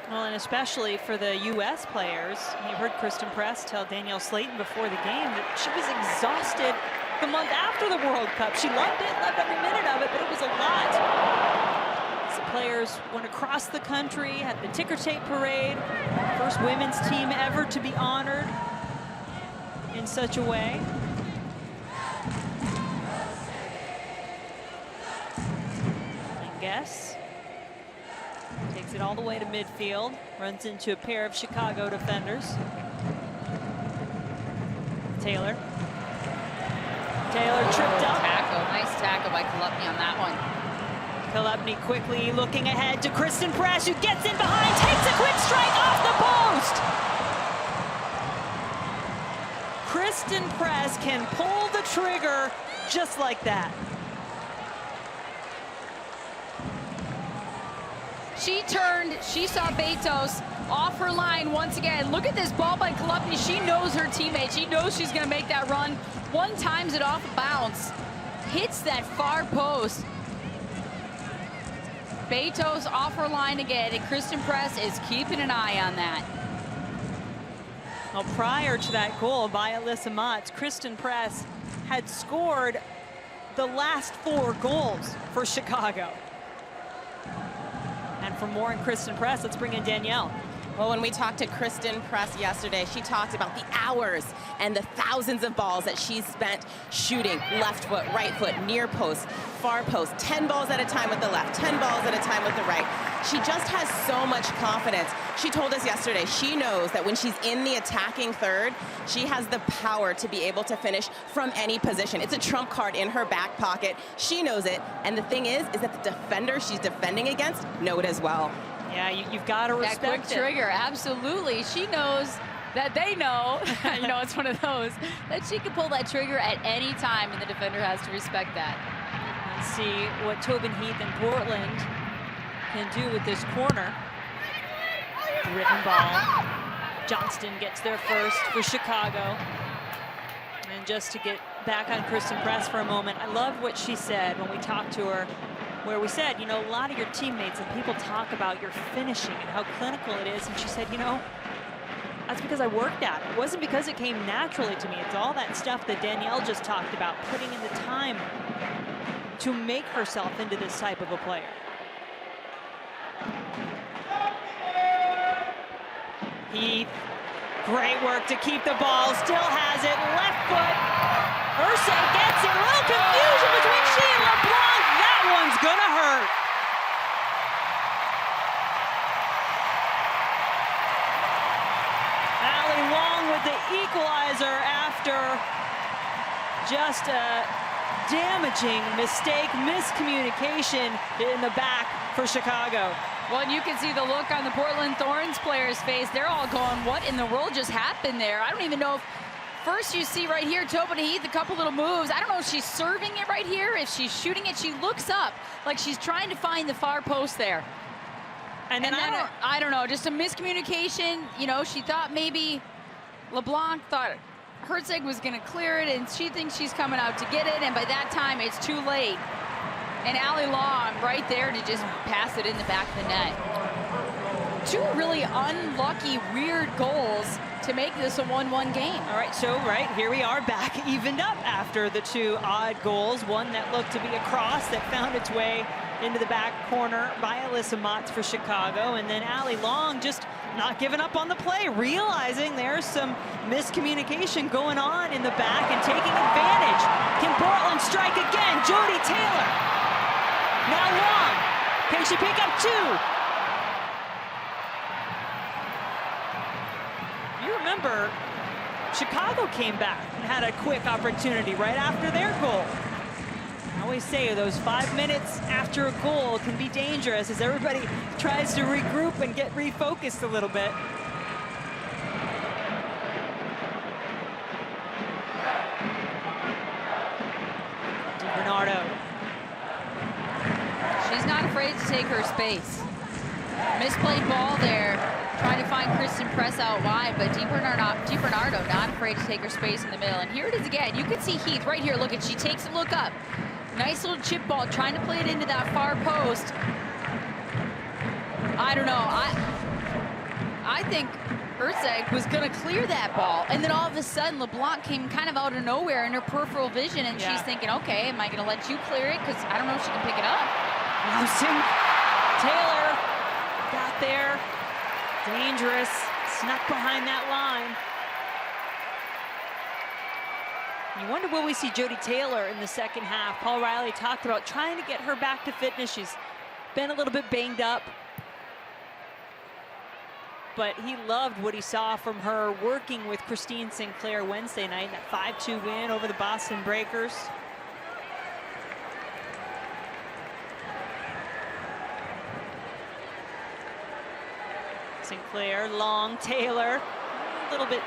Well, and especially for the U.S. players, you heard Christen Press tell Danielle Slayton before the game that she was exhausted the month after the World Cup. She loved it, loved every minute of it, but it was a lot. As the players went across the country, had the ticker tape parade, first women's team ever to be honored in such a way. And guess. Takes it all the way to midfield, runs into a pair of Chicago defenders. Taylor. Taylor tripped up. Nice tackle by Kolupny on that one. Kolupny quickly looking ahead to Christen Press, who gets in behind, takes a quick strike off the post. Christen Press can pull the trigger just like that. She turned, she saw Betos off her line once again. Look at this ball by Kolupny. She knows her teammate. She knows she's gonna make that run. One times it off a bounce. Hits that far post. Betos off her line again, and Christen Press is keeping an eye on that. Well, prior to that goal by Alyssa Motts, Christen Press had scored the last 4 goals for Chicago. And for more on Christen Press, let's bring in Danielle. Well, when we talked to Christen Press yesterday, she talked about the hours and the thousands of balls that she's spent shooting left foot, right foot, near post, far post, 10 balls at a time with the left, 10 balls at a time with the right. She just has so much confidence. She told us yesterday she knows that when she's in the attacking third, she has the power to be able to finish from any position. It's a trump card in her back pocket. She knows it. And the thing is that the defender she's defending against know it as well. Yeah, you've got to respect that quick trigger, absolutely. She knows that they know, you know, it's one of those, that she can pull that trigger at any time, and the defender has to respect that. Let's see what Tobin Heath and Portland can do with this corner. Written ball. Johnston gets there first for Chicago. And just to get back on Christen Press for a moment, I love what she said when we talked to her, where we said, you know, a lot of your teammates and people talk about your finishing and how clinical it is. And she said, you know, that's because I worked at it. It wasn't because it came naturally to me. It's all that stuff that Danielle just talked about, putting in the time to make herself into this type of a player. Heath, great work to keep the ball, still has it, left foot. Ursay gets it, a little confusion between she and LeBlanc. That one's gonna hurt. Allie Long with the equalizer after just a damaging mistake, miscommunication in the back for Chicago. Well, and you can see the look on the Portland Thorns players' face. They're all going, what in the world just happened there? I don't even know if, first you see right here, Tobin Heath, a couple little moves. I don't know if she's serving it right here, if she's shooting it. She looks up like she's trying to find the far post there. And then I don't know, just a miscommunication. You know, she thought maybe LeBlanc thought Herzeg was going to clear it, and she thinks she's coming out to get it, and by that time it's too late. And Allie Long right there to just pass it in the back of the net. Two really unlucky, weird goals to make this a 1-1 game. All right, so here we are back evened up after the two odd goals. One that looked to be a cross that found its way into the back corner by Alyssa Motts for Chicago, and then Allie Long just not giving up on the play, realizing there's some miscommunication going on in the back and taking advantage. Can Portland strike again? Jody Taylor. Now Long. Can she pick up two? You remember, Chicago came back and had a quick opportunity right after their goal. I always say those 5 minutes after a goal can be dangerous as everybody tries to regroup and get refocused a little bit. DiBernardo. She's not afraid to take her space. Misplayed ball there, trying to find Christen Press out wide, but DiBernardo not afraid to take her space in the middle. And here it is again. You can see Heath right here. Look at, she takes a look up. Nice little chip ball, trying to play it into that far post. I don't know. I think Herzeg was going to clear that ball, and then all of a sudden LeBlanc came kind of out of nowhere in her peripheral vision, and she's thinking, okay, am I going to let you clear it? Because I don't know if she can pick it up. Taylor got there. Dangerous. Snuck behind that line. You wonder, will we see Jody Taylor in the second half? Paul Riley talked about trying to get her back to fitness. She's been a little bit banged up, but he loved what he saw from her working with Christine Sinclair Wednesday night, that 5-2 win over the Boston Breakers. Sinclair, Long, Taylor, a little bit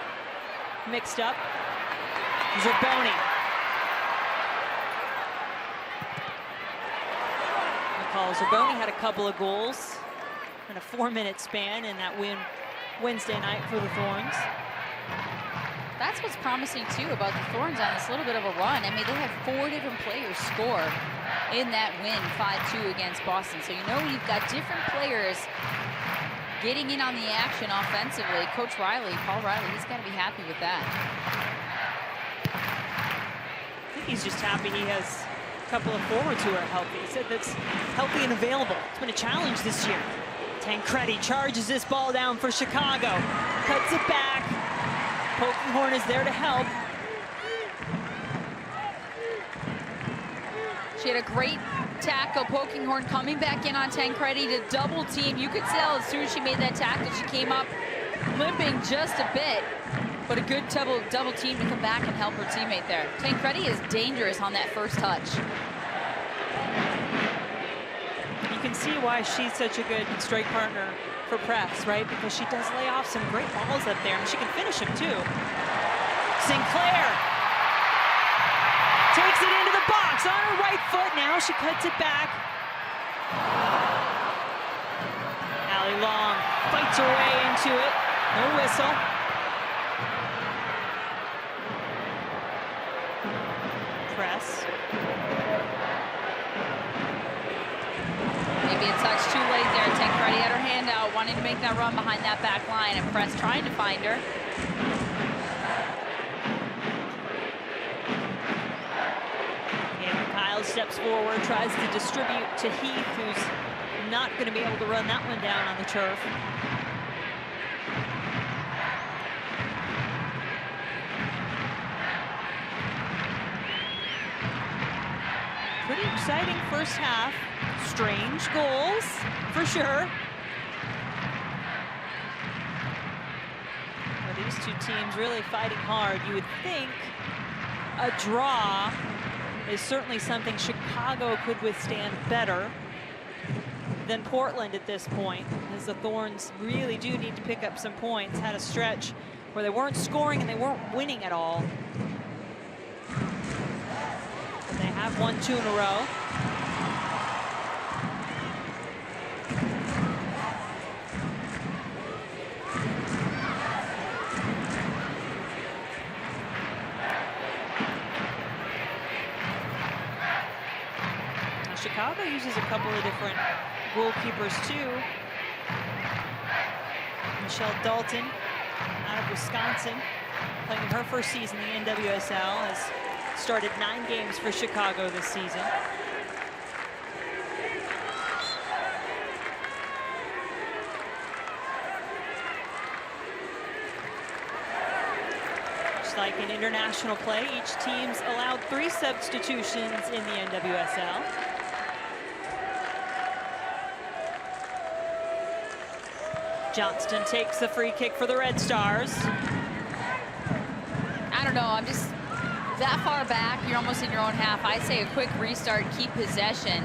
mixed up. Zerboni. Nicole Zerboni had a couple of goals in a 4-minute span in that win Wednesday night for the Thorns. That's what's promising too about the Thorns on this little bit of a run. I mean, they have 4 different players score in that win 5-2 against Boston. So you know you've got different players getting in on the action offensively. Coach Riley, Paul Riley, he's got to be happy with that. I think he's just happy he has a couple of forwards who are healthy. He said that's healthy and available. It's been a challenge this year. Tancredi charges this ball down for Chicago. Cuts it back. Polkinghorne is there to help. She had a great tackle. Polkinghorne coming back in on Tancredi to double team. You could tell as soon as she made that tackle, she came up limping just a bit. But a good double team to come back and help her teammate there. Tancredi is dangerous on that first touch. You can see why she's such a good strike partner for Press, right? Because she does lay off some great balls up there, and she can finish them too. Sinclair takes it into the box on her right foot. Now she cuts it back. Allie Long fights her way into it. No whistle. Press. Maybe a touch too late there. Tancredi had her hand out, wanting to make that run behind that back line, and Press trying to find her. And Kyle steps forward, tries to distribute to Heath, who's not going to be able to run that one down on the turf. Pretty exciting first half. Strange goals, for sure. But these two teams really fighting hard. You would think a draw is certainly something Chicago could withstand better than Portland at this point, as the Thorns really do need to pick up some points. Had a stretch where they weren't scoring and they weren't winning at all. And they have won 2 in a row. Chicago uses a couple of different goalkeepers too. Michelle Dalton out of Wisconsin, playing in her first season in the NWSL, has started 9 games for Chicago this season. Just like in international play, each team's allowed 3 substitutions in the NWSL. Johnston takes the free kick for the Red Stars. I don't know, I'm just that far back, you're almost in your own half. I say a quick restart, keep possession.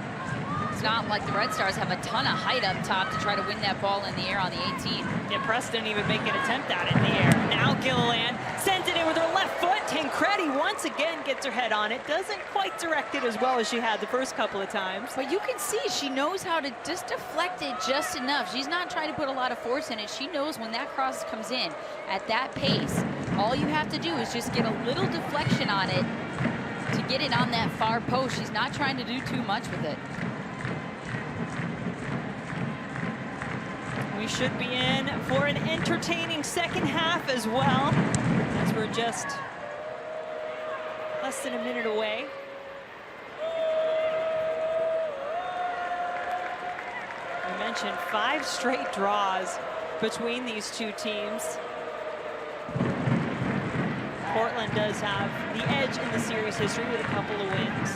It's not like the Red Stars have a ton of height up top to try to win that ball in the air on the 18. Yeah, Press didn't even make an attempt at it in the air. Now Gilliland sends it in with her left foot. Tancredi once again gets her head on it. Doesn't quite direct it as well as she had the first couple of times. But you can see she knows how to just deflect it just enough. She's not trying to put a lot of force in it. She knows when that cross comes in at that pace, all you have to do is just get a little deflection on it to get it on that far post. She's not trying to do too much with it. We should be in for an entertaining second half as well, as we're just less than a minute away. We mentioned 5 straight draws between these two teams. Portland does have the edge in the series history with a couple of wins.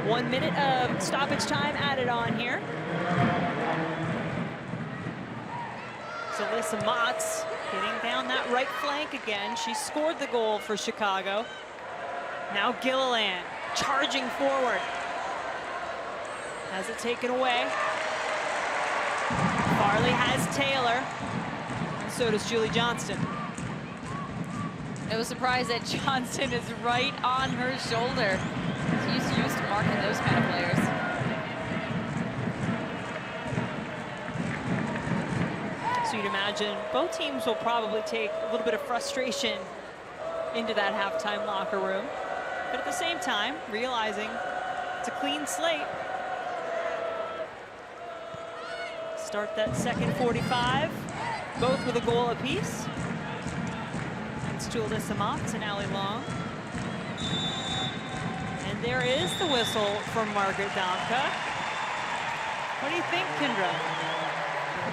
One minute of stoppage time added on here. So Alyssa Motz getting down that right flank again. She scored the goal for Chicago. Now Gilliland charging forward. Has it taken away. Farley has Taylor. And so does Julie Johnston. It was surprised that Johnston is right on her shoulder. She's used to marking those kind of players. So you'd imagine both teams will probably take a little bit of frustration into that halftime locker room. But at the same time, realizing it's a clean slate. Start that second 45, both with a goal apiece. Thanks to Alyssa Motz and Allie Long. And there is the whistle from Margaret Domka. What do you think, Kendra?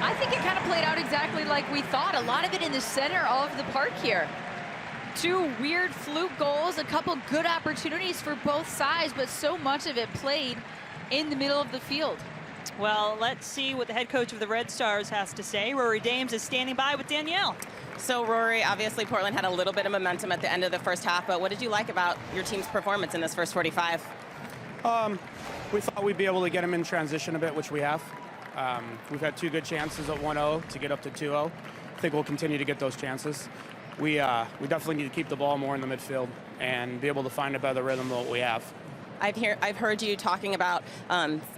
I think it kind of played out exactly like we thought. A lot of it in the center of the park here. 2 weird fluke goals, a couple good opportunities for both sides, but so much of it played in the middle of the field. Well, let's see what the head coach of the Red Stars has to say. Rory Dames is standing by with Danielle. So, Rory, obviously Portland had a little bit of momentum at the end of the first half, but what did you like about your team's performance in this first 45? We thought we'd be able to get them in transition a bit, which we have. We've had 2 good chances at 1-0 to get up to 2-0. I think we'll continue to get those chances. We definitely need to keep the ball more in the midfield and be able to find a better rhythm than what we have. I've heard you talking about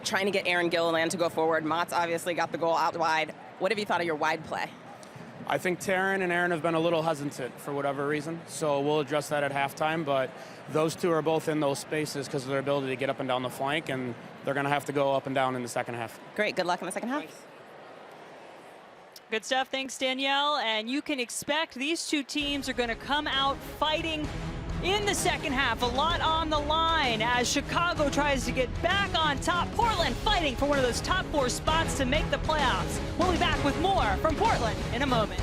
trying to get Erin Gilliland to go forward. Mott's obviously got the goal out wide. What have you thought of your wide play? I think Taryn and Erin have been a little hesitant for whatever reason, so we'll address that at halftime, but those 2 are both in those spaces because of their ability to get up and down the flank, and they're going to have to go up and down in the second half. Great. Good luck in the second half. Thanks. Good stuff. Thanks, Danielle. And you can expect these 2 teams are going to come out fighting in the second half. A lot on the line as Chicago tries to get back on top. Portland fighting for one of those top 4 spots to make the playoffs. We'll be back with more from Portland in a moment.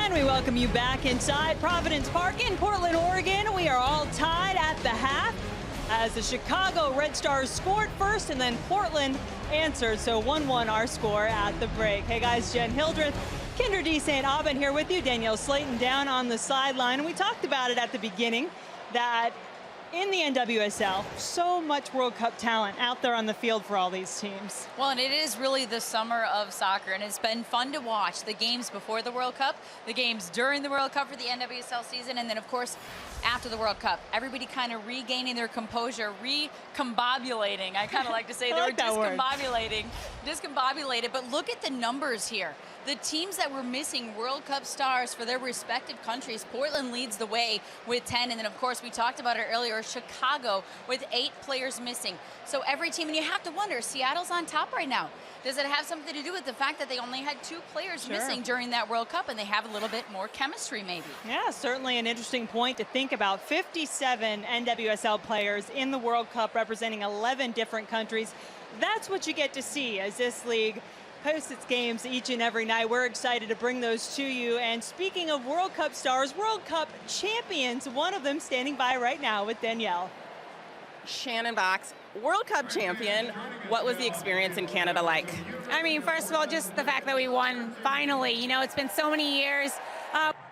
And we welcome you back inside Providence Park in Portland, Oregon. We are all tied at the half as the Chicago Red Stars scored first and then Portland answered. So 1-1 our score at the break. Hey guys, Jen Hildreth, Kinder D. St. Aubin here with you. Danielle Slayton down on the sideline. And we talked about it at the beginning that in the NWSL, so much World Cup talent out there on the field for all these teams. Well, and it is really the summer of soccer, and it's been fun to watch the games before the World Cup, the games during the World Cup for the NWSL season, and then, of course, after the World Cup. Everybody kind of regaining their composure, recombobulating. I kind of like to say they were discombobulated, but look at the numbers here. The teams that were missing World Cup stars for their respective countries, Portland leads the way with 10, and then, of course, we talked about it earlier, Chicago with 8 players missing. So every team, and you have to wonder, Seattle's on top right now. Does it have something to do with the fact that they only had 2 players missing during that World Cup and they have a little bit more chemistry maybe? Yeah, certainly an interesting point to think about. 57 NWSL players in the World Cup representing 11 different countries. That's what you get to see as this league hosts its games each and every night. We're excited to bring those to you. And speaking of World Cup stars, World Cup champions, one of them standing by right now with Danielle. Shannon Box, World Cup champion. What was the experience in Canada like? I mean, first of all, just the fact that we won finally. You know, it's been so many years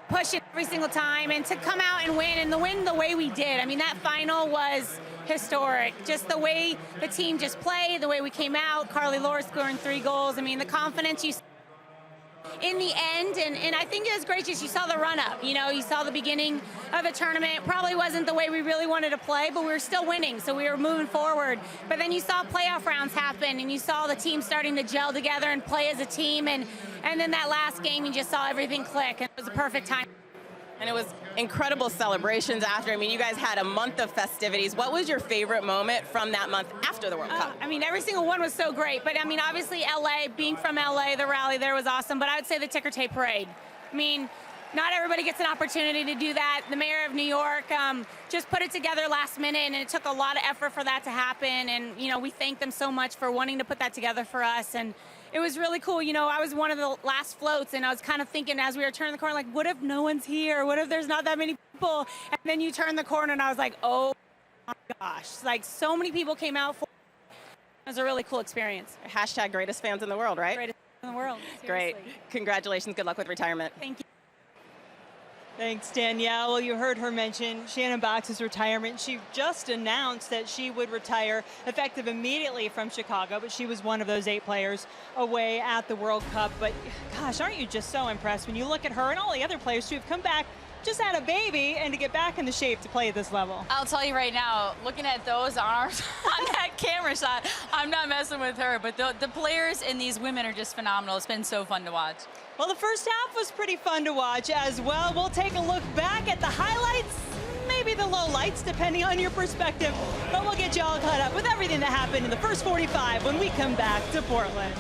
pushing every single time, and to come out and win the way we did. I mean, that final was historic. Just the way the team just played, the way we came out, Carly Lore scoring 3 goals. I mean, the confidence you in the end, and I think it was great. Just you saw the run up, you know, you saw the beginning of a tournament. Probably wasn't the way we really wanted to play, but we were still winning, so we were moving forward. But then you saw playoff rounds happen, and you saw the team starting to gel together and play as a team, and then that last game, you just saw everything click, and it was a perfect time. And it was incredible celebrations after. I mean, you guys had a month of festivities. What was your favorite moment from that month after the World Cup? I mean, every single one was so great. But, I mean, obviously, LA, being from LA, the rally there was awesome. But I would say the ticker tape parade. I mean, not everybody gets an opportunity to do that. The mayor of New York just put it together last minute, and it took a lot of effort for that to happen. And, you know, we thank them so much for wanting to put that together for us. And it was really cool. You know, I was one of the last floats, and I was kind of thinking as we were turning the corner, like, what if no one's here? What if there's not that many people? And then you turn the corner, and I was like, oh, my gosh. Like, so many people came out for it. It was a really cool experience. Hashtag greatest fans in the world, right? Greatest in the world. Great. Seriously. Congratulations. Good luck with retirement. Thank you. Thanks, Danielle. Well, you heard her mention Shannon Box's retirement. She just announced that she would retire effective immediately from Chicago, but she was one of those 8 players away at the World Cup. But gosh, aren't you just so impressed when you look at her and all the other players who have come back, just had a baby, and to get back in the shape to play at this level? I'll tell you right now, looking at those arms on that camera shot, I'm not messing with her, but the players and these women are just phenomenal. It's been so fun to watch. Well, the first half was pretty fun to watch as well. We'll take a look back at the highlights, maybe the lowlights, depending on your perspective. But we'll get you all caught up with everything that happened in the first 45 when we come back to Portland.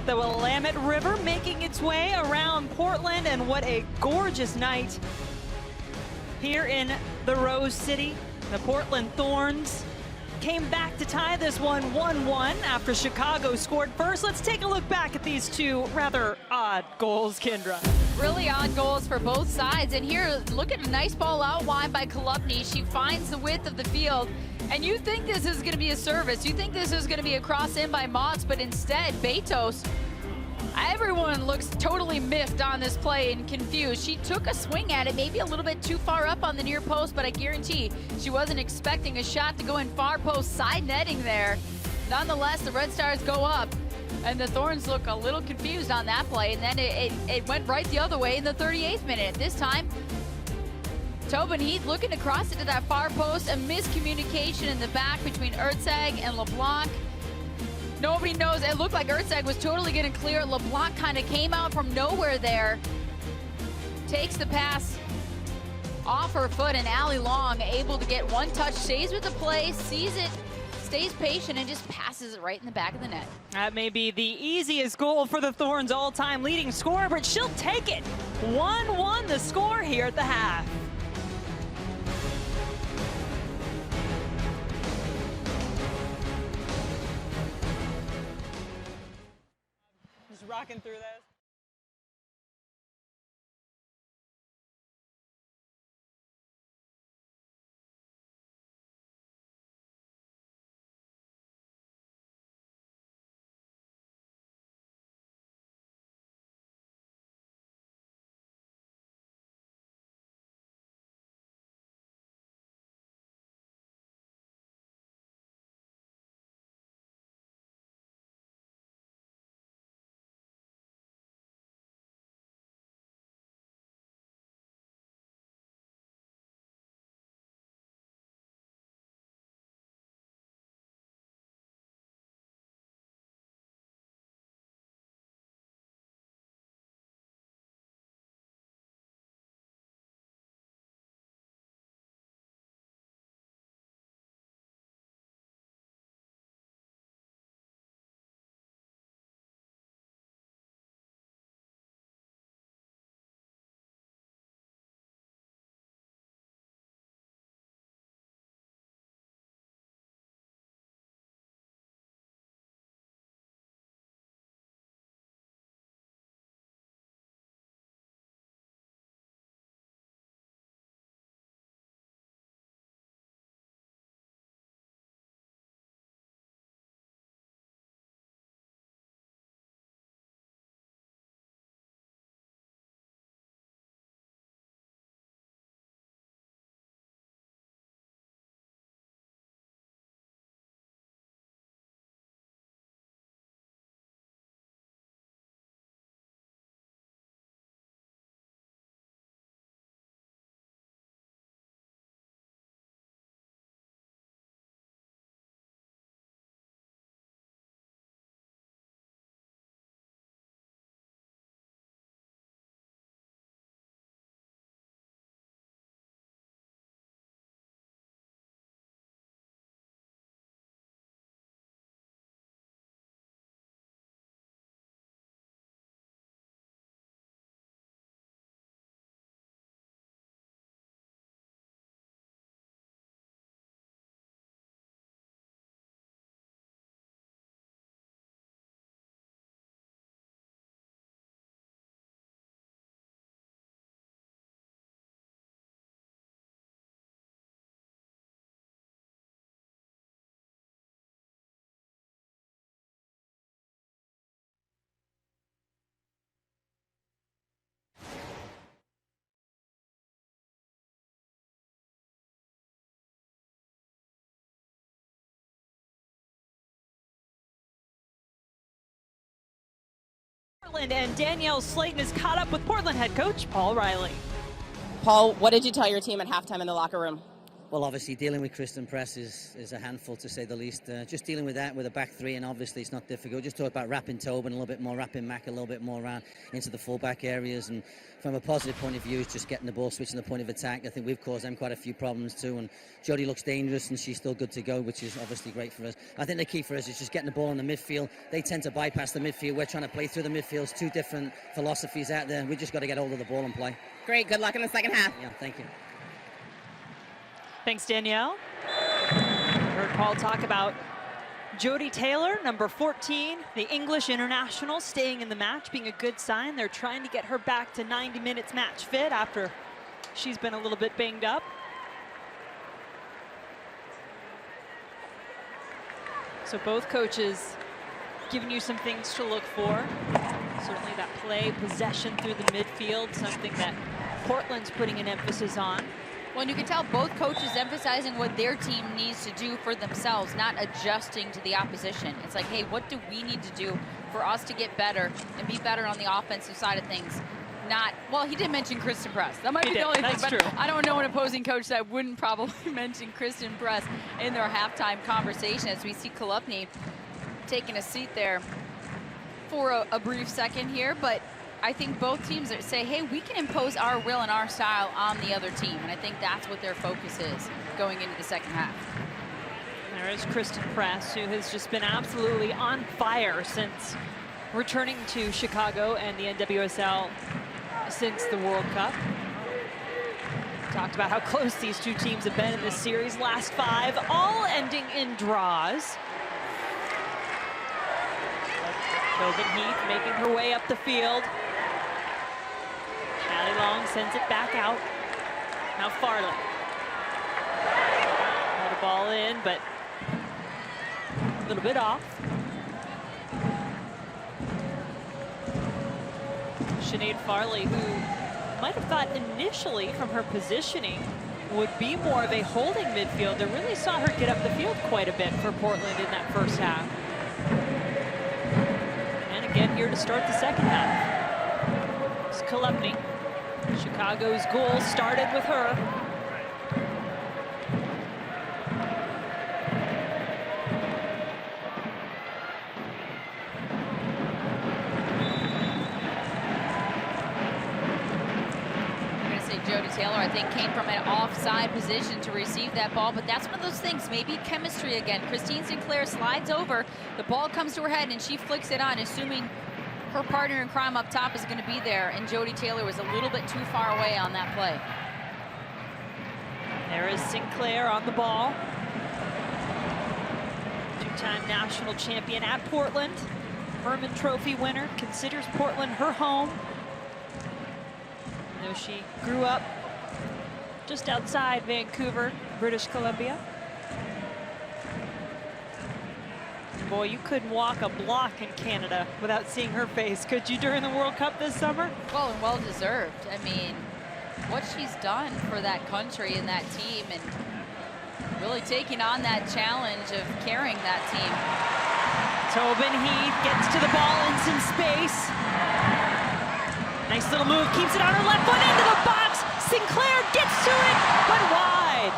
The Willamette River making its way around Portland, and what a gorgeous night here in the Rose City. The Portland Thorns came back to tie this one 1-1 after Chicago scored first. Let's take a look back at these two rather odd goals, Kendra. Really odd goals for both sides. And here, look at a nice ball out wide by Kolupny. She finds the width of the field. And you think this is going to be a service. You think this is going to be a cross in by Motts, but instead, Betos, everyone looks totally miffed on this play and confused. She took a swing at it, maybe a little bit too far up on the near post, but I guarantee she wasn't expecting a shot to go in far post, side netting there. Nonetheless, the Red Stars go up, and the Thorns look a little confused on that play, and then it went right the other way in the 38th minute. This time, Tobin Heath looking to cross it to that far post, a miscommunication in the back between Ertzeg and LeBlanc. Nobody knows. It looked like Ertzeg was totally going to clear. LeBlanc kind of came out from nowhere there. Takes the pass off her foot, and Allie Long able to get one touch, stays with the play, sees it, stays patient, and just passes it right in the back of the net. That may be the easiest goal for the Thorns all-time leading scorer, but she'll take it. 1-1 the score here at the half. Rocking through this. And Danielle Slayton is caught up with Portland head coach Paul Riley. Paul, what did you tell your team at halftime in the locker room? Well, obviously dealing with Christen Press is a handful, to say the least. Just dealing with that with a back three, and obviously it's not difficult. Just talk about wrapping Tobin a little bit more, wrapping Mac a little bit more around into the full-back areas. And from a positive point of view, it's just getting the ball, switching the point of attack. I think we've caused them quite a few problems too. And Jodie looks dangerous, and she's still good to go, which is obviously great for us. I think the key for us is just getting the ball in the midfield. They tend to bypass the midfield. We're trying to play through the midfield. It's two different philosophies out there. We just got to get hold of the ball and play. Great. Good luck in the second half. Yeah, thank you. Thanks, Danielle. Heard Paul talk about Jodie Taylor, number 14, the English international, staying in the match, being a good sign. They're trying to get her back to 90 minutes match fit after she's been a little bit banged up. So both coaches giving you some things to look for. Certainly that play, possession through the midfield, something that Portland's putting an emphasis on. Well, and you can tell both coaches emphasizing what their team needs to do for themselves, not adjusting to the opposition. It's like, hey, what do we need to do for us to get better and be better on the offensive side of things? Not, well, he did mention Christen Press. That might be the only thing, but I don't know an opposing coach that wouldn't probably mention Christen Press in their halftime conversation, as we see Kolupny taking a seat there for a brief second here. But I think both teams say, hey, we can impose our will and our style on the other team. And I think that's what their focus is going into the second half. There is Christen Press, who has just been absolutely on fire since returning to Chicago and the NWSL since the World Cup. Talked about how close these two teams have been in this series. Last 5, all ending in draws. Tobin Heath making her way up the field. Allie Long sends it back out. Now Farley. Got the ball in, but a little bit off. Sinead Farley, who might have thought initially from her positioning would be more of a holding midfielder, really saw her get up the field quite a bit for Portland in that first half. And again here to start the second half. It's Kolupny. Chicago's goal started with her. I'm going to say Jodie Taylor, I think, came from an offside position to receive that ball, but that's one of those things, maybe chemistry again. Christine Sinclair slides over, the ball comes to her head, and she flicks it on, assuming her partner in crime up top is going to be there, and Jodie Taylor was a little bit too far away on that play. There is Sinclair on the ball. Two-time national champion at Portland. Herman Trophy winner, considers Portland her home. Though she grew up just outside Vancouver, British Columbia. Boy, you couldn't walk a block in Canada without seeing her face, could you, during the World Cup this summer? Well, and well deserved. I mean, what she's done for that country and that team, and really taking on that challenge of carrying that team. Tobin Heath gets to the ball in some space. Nice little move, keeps it on her left foot into the box. Sinclair gets to it, but wide.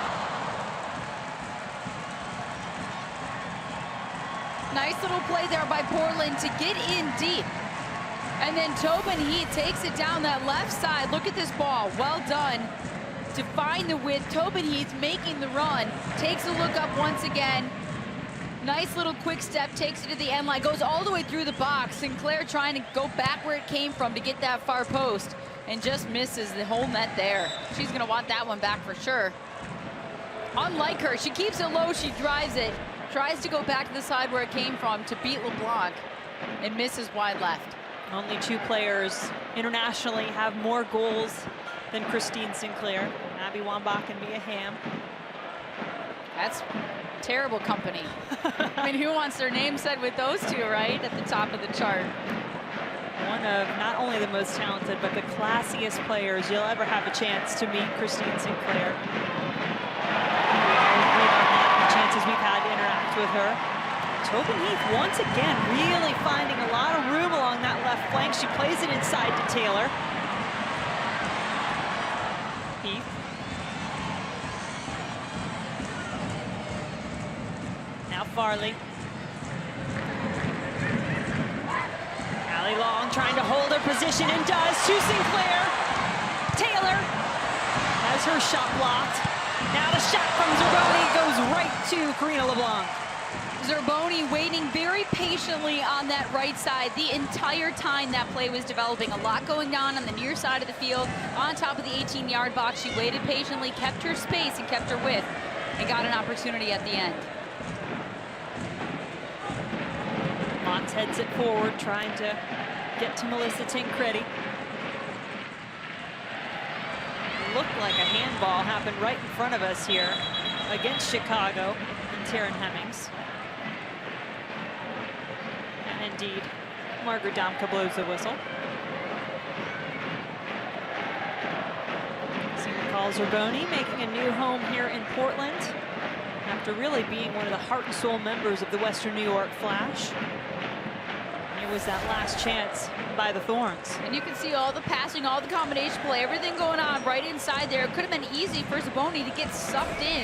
Nice little play there by Portland to get in deep. And then Tobin Heath takes it down that left side. Look at this ball, well done. To find the width, Tobin Heath making the run, takes a look up once again. Nice little quick step, takes it to the end line, goes all the way through the box. Sinclair trying to go back where it came from to get that far post, and just misses the whole net there. She's gonna want that one back for sure. Unlike her, she keeps it low, she drives it. Tries to go back to the side where it came from to beat LeBlanc, and misses wide left. Only 2 players internationally have more goals than Christine Sinclair. Abby Wambach and Mia Hamm. That's terrible company. I mean, who wants their name said with those two, right? At the top of the chart. One of not only the most talented, but the classiest players you'll ever have a chance to meet, Christine Sinclair. Chances we've had to interact with her. Tobin Heath once again really finding a lot of room along that left flank. She plays it inside to Taylor. Heath. Farley. Allie Long trying to hold her position and does to Sinclair. Taylor has her shot blocked. Now the shot from Zerboni goes right to Karina LeBlanc. Zerboni waiting very patiently on that right side the entire time that play was developing. A lot going on the near side of the field, on top of the 18-yard box. She waited patiently, kept her space and kept her width, and got an opportunity at the end. Mons heads it forward, trying to get to Melissa Tancredi. Looked like a handball happened right in front of us here against Chicago and Taryn Hemmings. And indeed, Margaret Domka blows the whistle. Senior calls Zerboni, making a new home here in Portland after really being one of the heart and soul members of the Western New York Flash. It was that last chance by the Thorns. And you can see all the passing, all the combination play, everything going on right inside there. It could have been easy for Zerboni to get sucked in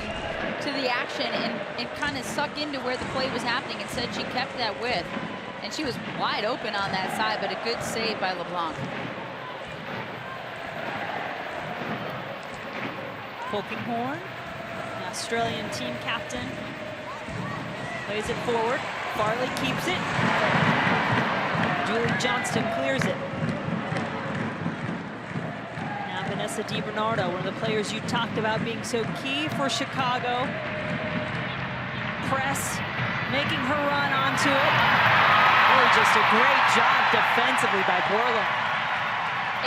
to the action and kind of suck into where the play was happening. Instead, she kept that width. And she was wide open on that side, but a good save by LeBlanc. Polkinghorn, the Australian team captain, plays it forward. Farley keeps it. Julie Johnston clears it. Now Vanessa DiBernardo, one of the players you talked about being so key for Chicago. Press, making her run onto it. Really just a great job defensively by Portland.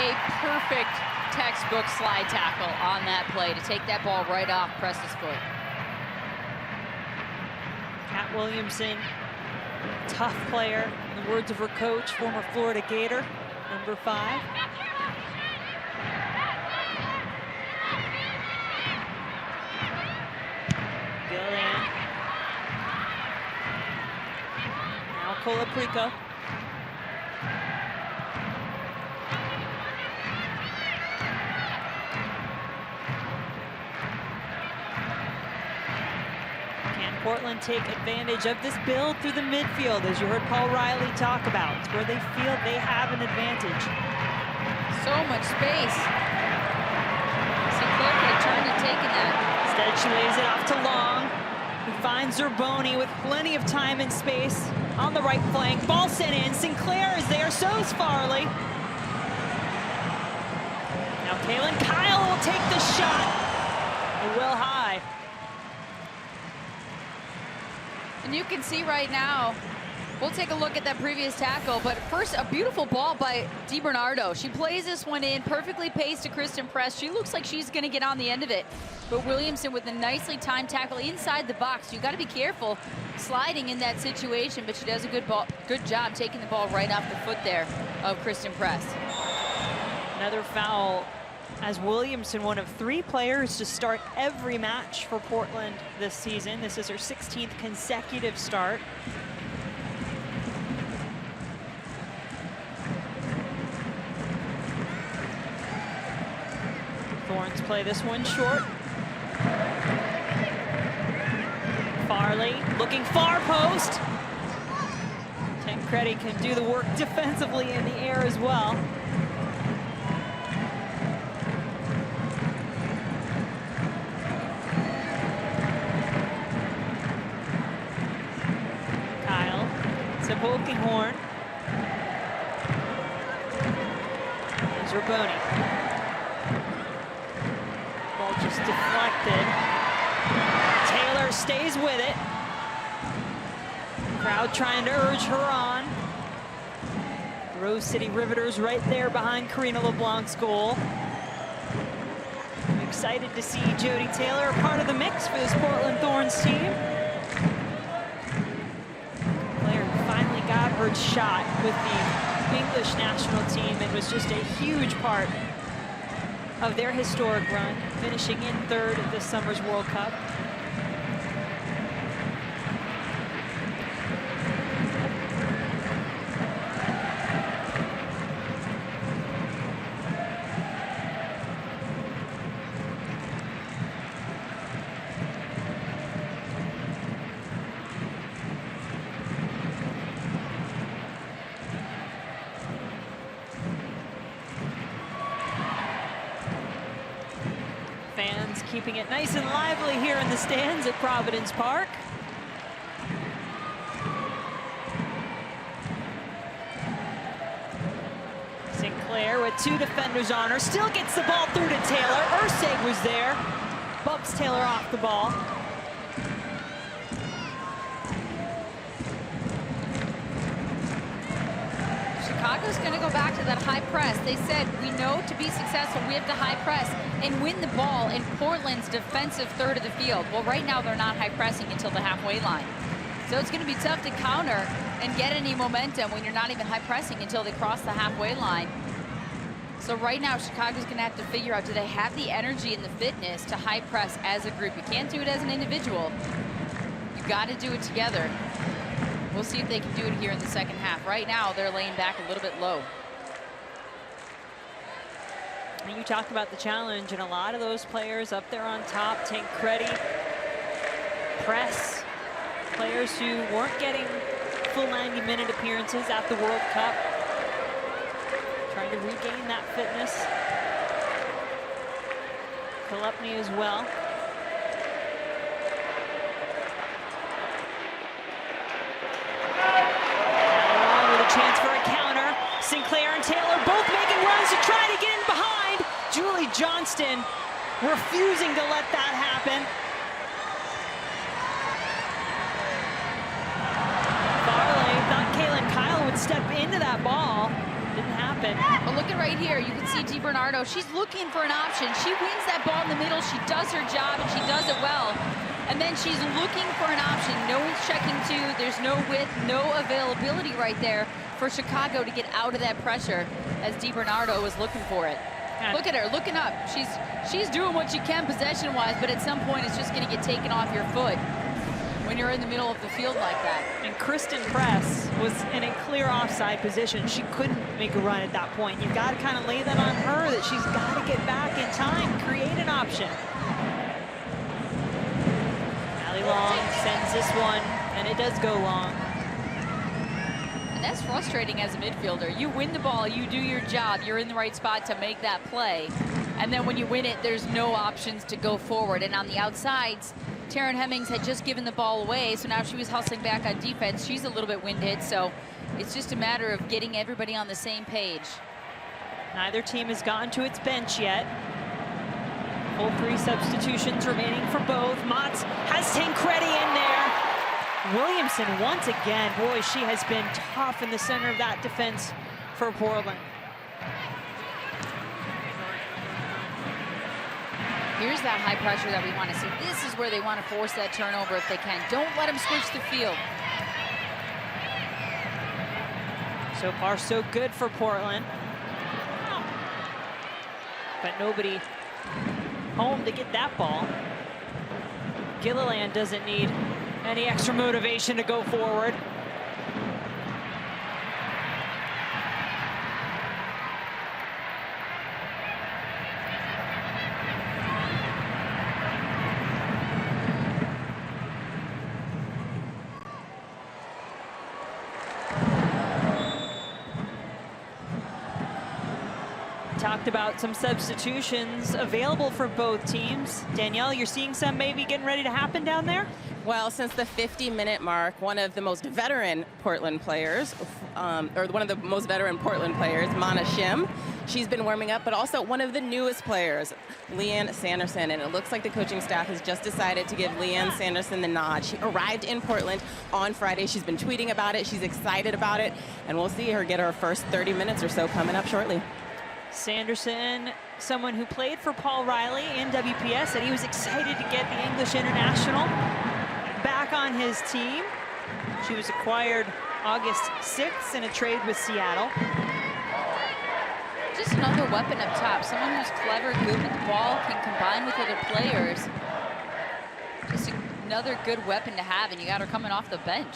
A perfect textbook slide tackle on that play to take that ball right off Press's foot. Kat Williamson, tough player, in the words of her coach, former Florida Gator, number 5. Gillian. Now Colaprico. Portland take advantage of this build through the midfield, as you heard Paul Riley talk about. It's where they feel they have an advantage. So much space. Sinclair could have turned and taken that. Instead, she lays it off to Long, who finds Zerboni with plenty of time and space on the right flank. Ball sent in. Sinclair is there, so is Farley. Now Kaylin Kyle will take the shot. Well high. And you can see right now, we'll take a look at that previous tackle, but first a beautiful ball by DiBernardo. She plays this one in, perfectly paced to Christen Press. She looks like she's gonna get on the end of it. But Williamson with a nicely timed tackle inside the box. You gotta be careful sliding in that situation, but she does a good job taking the ball right off the foot there of Christen Press. Another foul, as Williamson, one of 3 players to start every match for Portland this season. This is her 16th consecutive start. Thorns play this one short. Farley looking far post. Tancredi can do the work defensively in the air as well. Polkinghorn. Zerboni. Ball just deflected. Taylor stays with it. Crowd trying to urge her on. Rose City Riveters right there behind Karina LeBlanc's goal. I'm excited to see Jody Taylor a part of the mix for this Portland Thorns team. Got her shot with the English national team and was just a huge part of their historic run, finishing in 3rd at this summer's World Cup. keeping it nice and lively here in the stands at Providence Park. Sinclair with 2 defenders on her, still gets the ball through to Taylor. Urseg was there, bumps Taylor off the ball. Chicago's going to go back to that high press. They said, we know to be successful, we have to high press and win the ball in Portland's defensive third of the field. Well, right now they're not high pressing until the halfway line. So it's going to be tough to counter and get any momentum when you're not even high pressing until they cross the halfway line. So right now, Chicago's going to have to figure out, do they have the energy and the fitness to high press as a group? You can't do it as an individual. You've got to do it together. We'll see if they can do it here in the second half. Right now, they're laying back a little bit low. You talked about the challenge, and a lot of those players up there on top, Tancredi, Press, players who weren't getting full 90-minute appearances at the World Cup, trying to regain that fitness. Kolupny as well. Chance for a counter. Sinclair and Taylor both making runs to try to get in behind. Julie Johnston refusing to let that happen. Farley thought Kaylin Kyle would step into that ball. Didn't happen. But look at right here. You can see DiBernardo. She's looking for an option. She wins that ball in the middle. She does her job, and she does it well. And then she's looking for an option. No one's checking two. There's no width, no availability right there for Chicago to get out of that pressure as DiBernardo was looking for it. Look at her, looking up. She's doing what she can possession-wise, but at some point it's just going to get taken off your foot when you're in the middle of the field like that. And Christen Press was in a clear offside position. She couldn't make a run at that point. You've got to kind of lay that on her, that she's got to get back in time, create an option. Long sends this one, and it does go long. And that's frustrating as a midfielder. You win the ball, you do your job, you're in the right spot to make that play. And then when you win it, there's no options to go forward. And on the outsides, Taryn Hemmings had just given the ball away, so now she was hustling back on defense. She's a little bit winded, so it's just a matter of getting everybody on the same page. Neither team has gotten to its bench yet. Full 3 substitutions remaining for both. Motts has Tancredi in there. Williamson once again. Boy, she has been tough in the center of that defense for Portland. Here's that high pressure that we want to see. This is where they want to force that turnover if they can. Don't let them switch the field. So far, so good for Portland. But nobody home to get that ball. Gilliland doesn't need any extra motivation to go forward. Talked about some substitutions available for both teams. Danielle, you're seeing some maybe getting ready to happen down there? Well, since the 50-minute mark, one of the most veteran Portland players, Mana Shim, she's been warming up, but also one of the newest players, Leanne Sanderson, and it looks like the coaching staff has just decided to give Leanne Sanderson the nod. She arrived in Portland on Friday. She's been tweeting about it. She's excited about it, and we'll see her get her first 30 minutes or so coming up shortly. Sanderson, someone who played for Paul Riley in WPS, said he was excited to get the English international back on his team. She was acquired August 6th in a trade with Seattle. Just another weapon up top. Someone who's clever, good with the ball, can combine with other players. Just another good weapon to have, and you got her coming off the bench.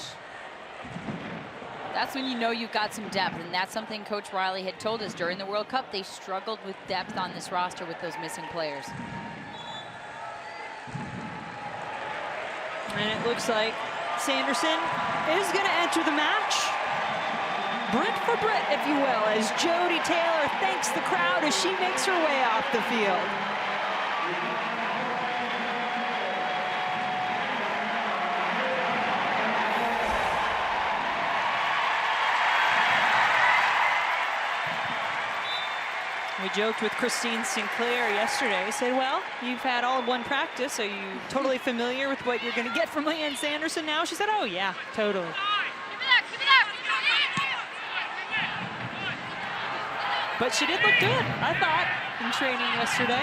That's when you know you've got some depth, and that's something Coach Riley had told us during the World Cup. They struggled with depth on this roster with those missing players. And it looks like Sanderson is going to enter the match. Brit for Brit, if you will, as Jody Taylor thanks the crowd as she makes her way off the field. We joked with Christine Sinclair yesterday. We said, well, you've had all of one practice, so you totally familiar with what you're going to get from Leanne Sanderson now? She said, oh, yeah, totally. But she did look good, I thought, in training yesterday.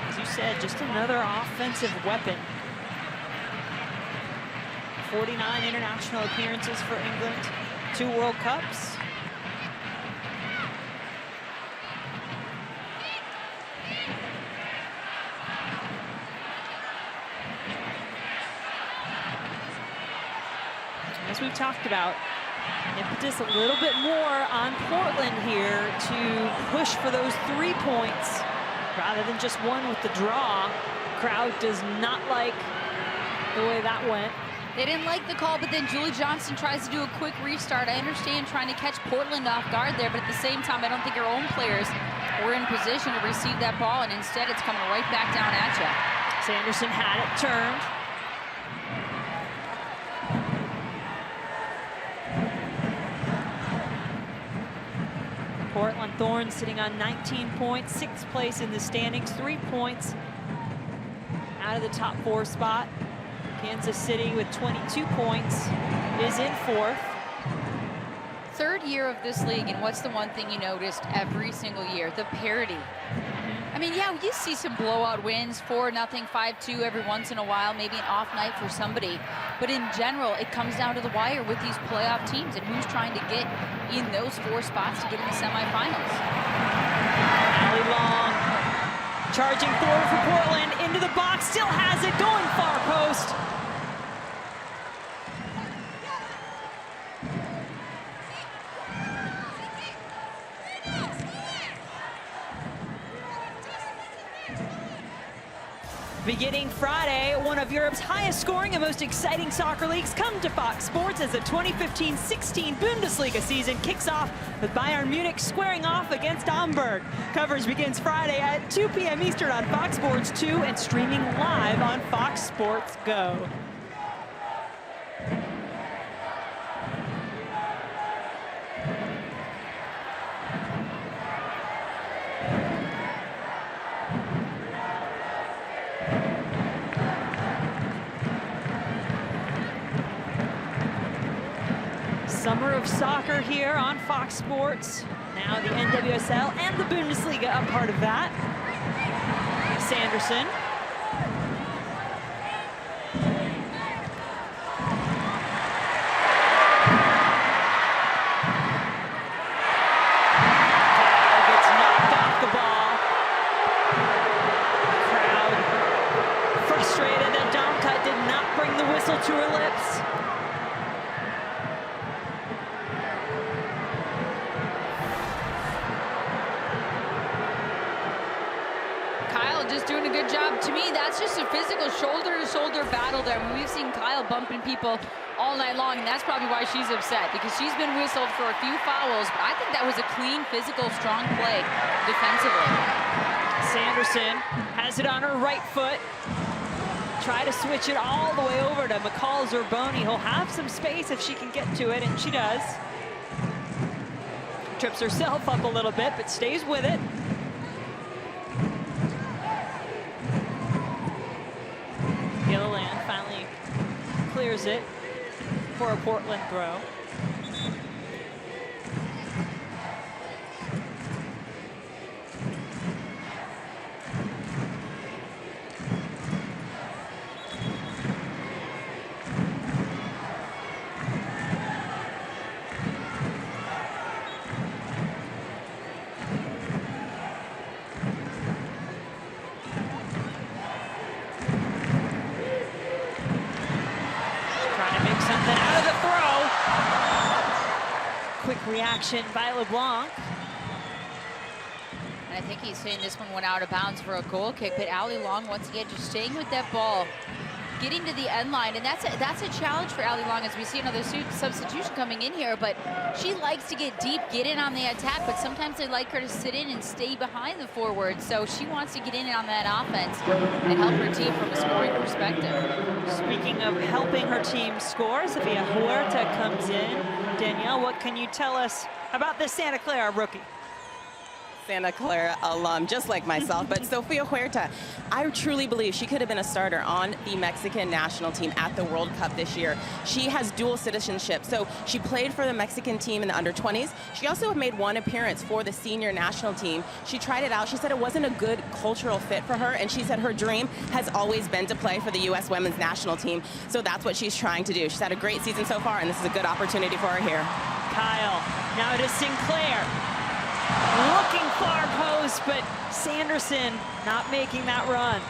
As you said, just another offensive weapon. 49 international appearances for England, 2 World Cups. As we've talked about, impetus a little bit more on Portland here to push for those 3 points rather than just one with the draw. Crowd does not like the way that went. They didn't like the call, but then Julie Johnston tries to do a quick restart. I understand trying to catch Portland off guard there, but at the same time, I don't think her own players were in position to receive that ball, and instead it's coming right back down at you. Sanderson had it turned. Portland Thorns sitting on 19 points, 6th place in the standings, 3 points out of the top 4 spot. Kansas City with 22 points is in 4th. 3rd year of this league, and what's the one thing you noticed every single year? The parity. I mean, yeah, you see some blowout wins, 4-0, 5-2 every once in a while, maybe an off night for somebody. But in general, it comes down to the wire with these playoff teams and who's trying to get in those 4 spots to get in the semifinals. Allie Long charging forward for Portland, into the box, still has it, going far post. Beginning Friday, one of Europe's highest scoring and most exciting soccer leagues come to Fox Sports as the 2015-16 Bundesliga season kicks off with Bayern Munich squaring off against Hamburg. Coverage begins Friday at 2 p.m. Eastern on Fox Sports 2 and streaming live on Fox Sports Go. Summer of soccer here on Fox Sports. Now the NWSL and the Bundesliga a part of that. Sanderson. Gets knocked off the ball. Crowd frustrated that Domka did not bring the whistle to her lips. Doing a good job. To me, that's just a physical shoulder-to-shoulder battle there. I mean, we've seen Kyle bumping people all night long, and that's probably why she's upset, because she's been whistled for a few fouls, but I think that was a clean, physical, strong play defensively. Sanderson has it on her right foot. Try to switch it all the way over to McCall Zerboni. He'll have some space if she can get to it, and she does. Trips herself up a little bit, but stays with it. Gilliland finally clears it for a Portland throw. Reaction by LeBlanc. And I think he's saying this one went out of bounds for a goal kick, but Allie Long, once again, just staying with that ball, getting to the end line, and that's a challenge for Ali Long, as we see another substitution coming in here. But she likes to get deep, get in on the attack, but sometimes they like her to sit in and stay behind the forward. So she wants to get in on that offense and help her team from a scoring perspective. Speaking of helping her team score, Sofia Huerta comes in. Danielle, what can you tell us about this Santa Clara rookie? Santa Clara alum, just like myself, but Sofia Huerta, I truly believe she could have been a starter on the Mexican national team at the World Cup this year. She has dual citizenship, so she played for the Mexican team in the under-20s. She also made one appearance for the senior national team. She tried it out. She said it wasn't a good cultural fit for her, and she said her dream has always been to play for the U.S. women's national team, so that's what she's trying to do. She's had a great season so far, and this is a good opportunity for her here. Kyle, now to Sinclair. Looking far post, but Sanderson not making that run.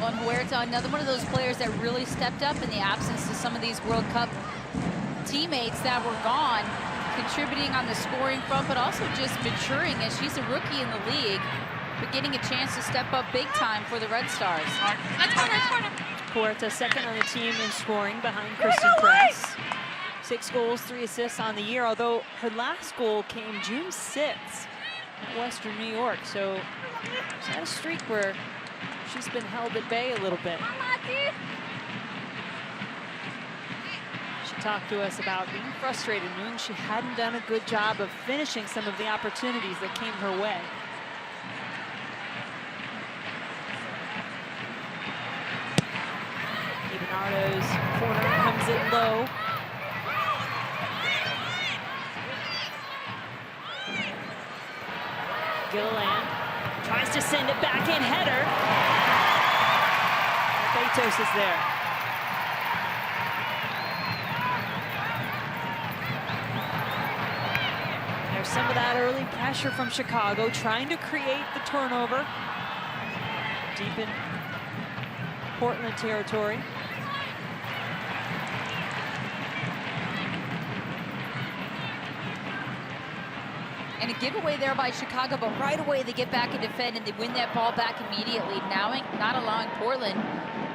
Well, Huerta, another one of those players that really stepped up in the absence to some of these World Cup teammates that were gone, contributing on the scoring front, but also just maturing as she's a rookie in the league, but getting a chance to step up big time for the Red Stars. Let's go, Red Corner. Huerta second on the team in scoring behind Christen Press. 6 goals, 3 assists on the year, although her last goal came June 6th at Western New York. So she's had a streak where she's been held at bay a little bit. She talked to us about being frustrated, knowing she hadn't done a good job of finishing some of the opportunities that came her way. Bernardo's corner comes in low. Gilliland tries to send it back in, header. Betos is there. There's some of that early pressure from Chicago, trying to create the turnover deep in Portland territory. And a giveaway there by Chicago, but right away they get back and defend, and they win that ball back immediately, now not allowing Portland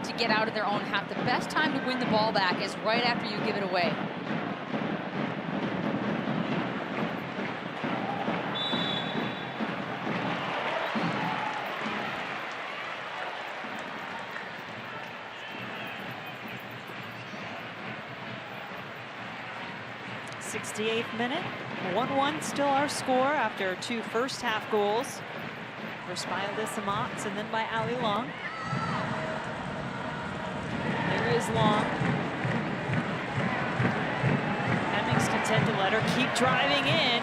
to get out of their own half. The best time to win the ball back is right after you give it away. '68th minute. 1-1 still our score after 2 first-half goals. First by Alyssa Motts and then by Ali Long. There is Long. Hemmings content to let her keep driving in.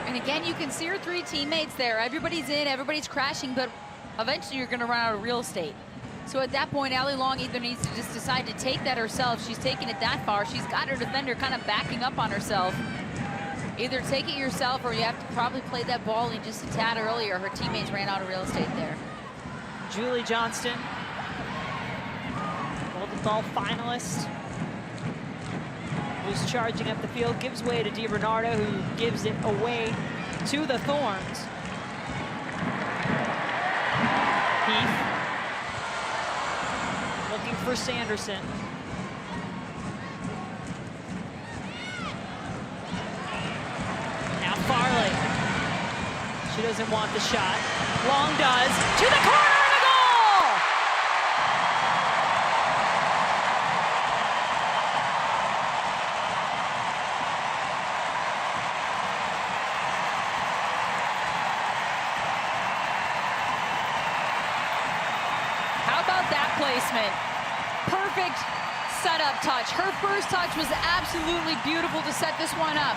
And again, you can see her 3 teammates there. Everybody's in, everybody's crashing, but eventually you're going to run out of real estate. So at that point, Ali Long either needs to just decide to take that herself. She's taken it that far. She's got her defender kind of backing up on herself. Either take it yourself, or you have to probably play that ball in just a tad earlier. Her teammates ran out of real estate there. Julie Johnston, Golden Ball finalist, who's charging up the field, gives way to DiBernardo, who gives it away to the Thorns. Heath looking for Sanderson. Now Farley. She doesn't want the shot. Long does. To the corner and a goal! How about that placement? Perfect setup touch. Her first touch was absolutely beautiful to set this one up.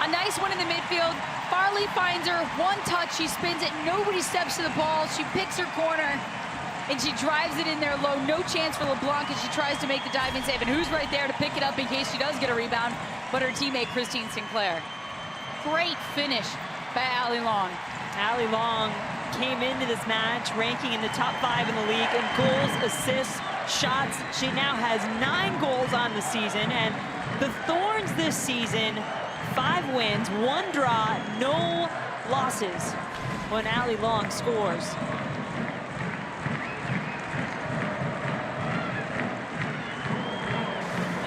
A nice one in the midfield. Farley finds her, one touch, she spins it, nobody steps to the ball, she picks her corner, and she drives it in there low. No chance for LeBlanc as she tries to make the diving save, and who's right there to pick it up in case she does get a rebound, but her teammate Christine Sinclair. Great finish by Ali Long. Ali Long came into this match ranking in the top 5 in the league in goals, assists, shots. She now has 9 goals on the season, and The Thorns this season, 5 wins, 1 draw, no losses when Allie Long scores.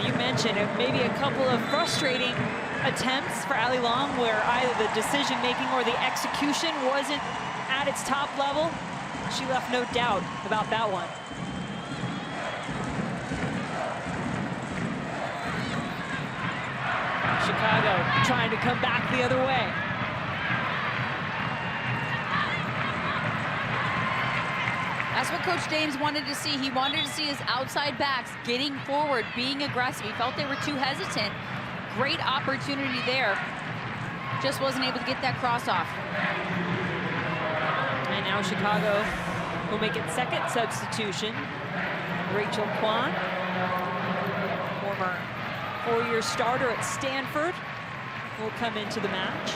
You mentioned it, maybe a couple of frustrating attempts for Allie Long where either the decision-making or the execution wasn't at its top level. She left no doubt about that one. Chicago trying to come back the other way. That's what Coach Dames wanted to see. He wanted to see his outside backs getting forward, being aggressive. He felt they were too hesitant. Great opportunity there. Just wasn't able to get that cross off. And now Chicago will make its second substitution. Rachel Kwan, former 4-year starter at Stanford, will come into the match.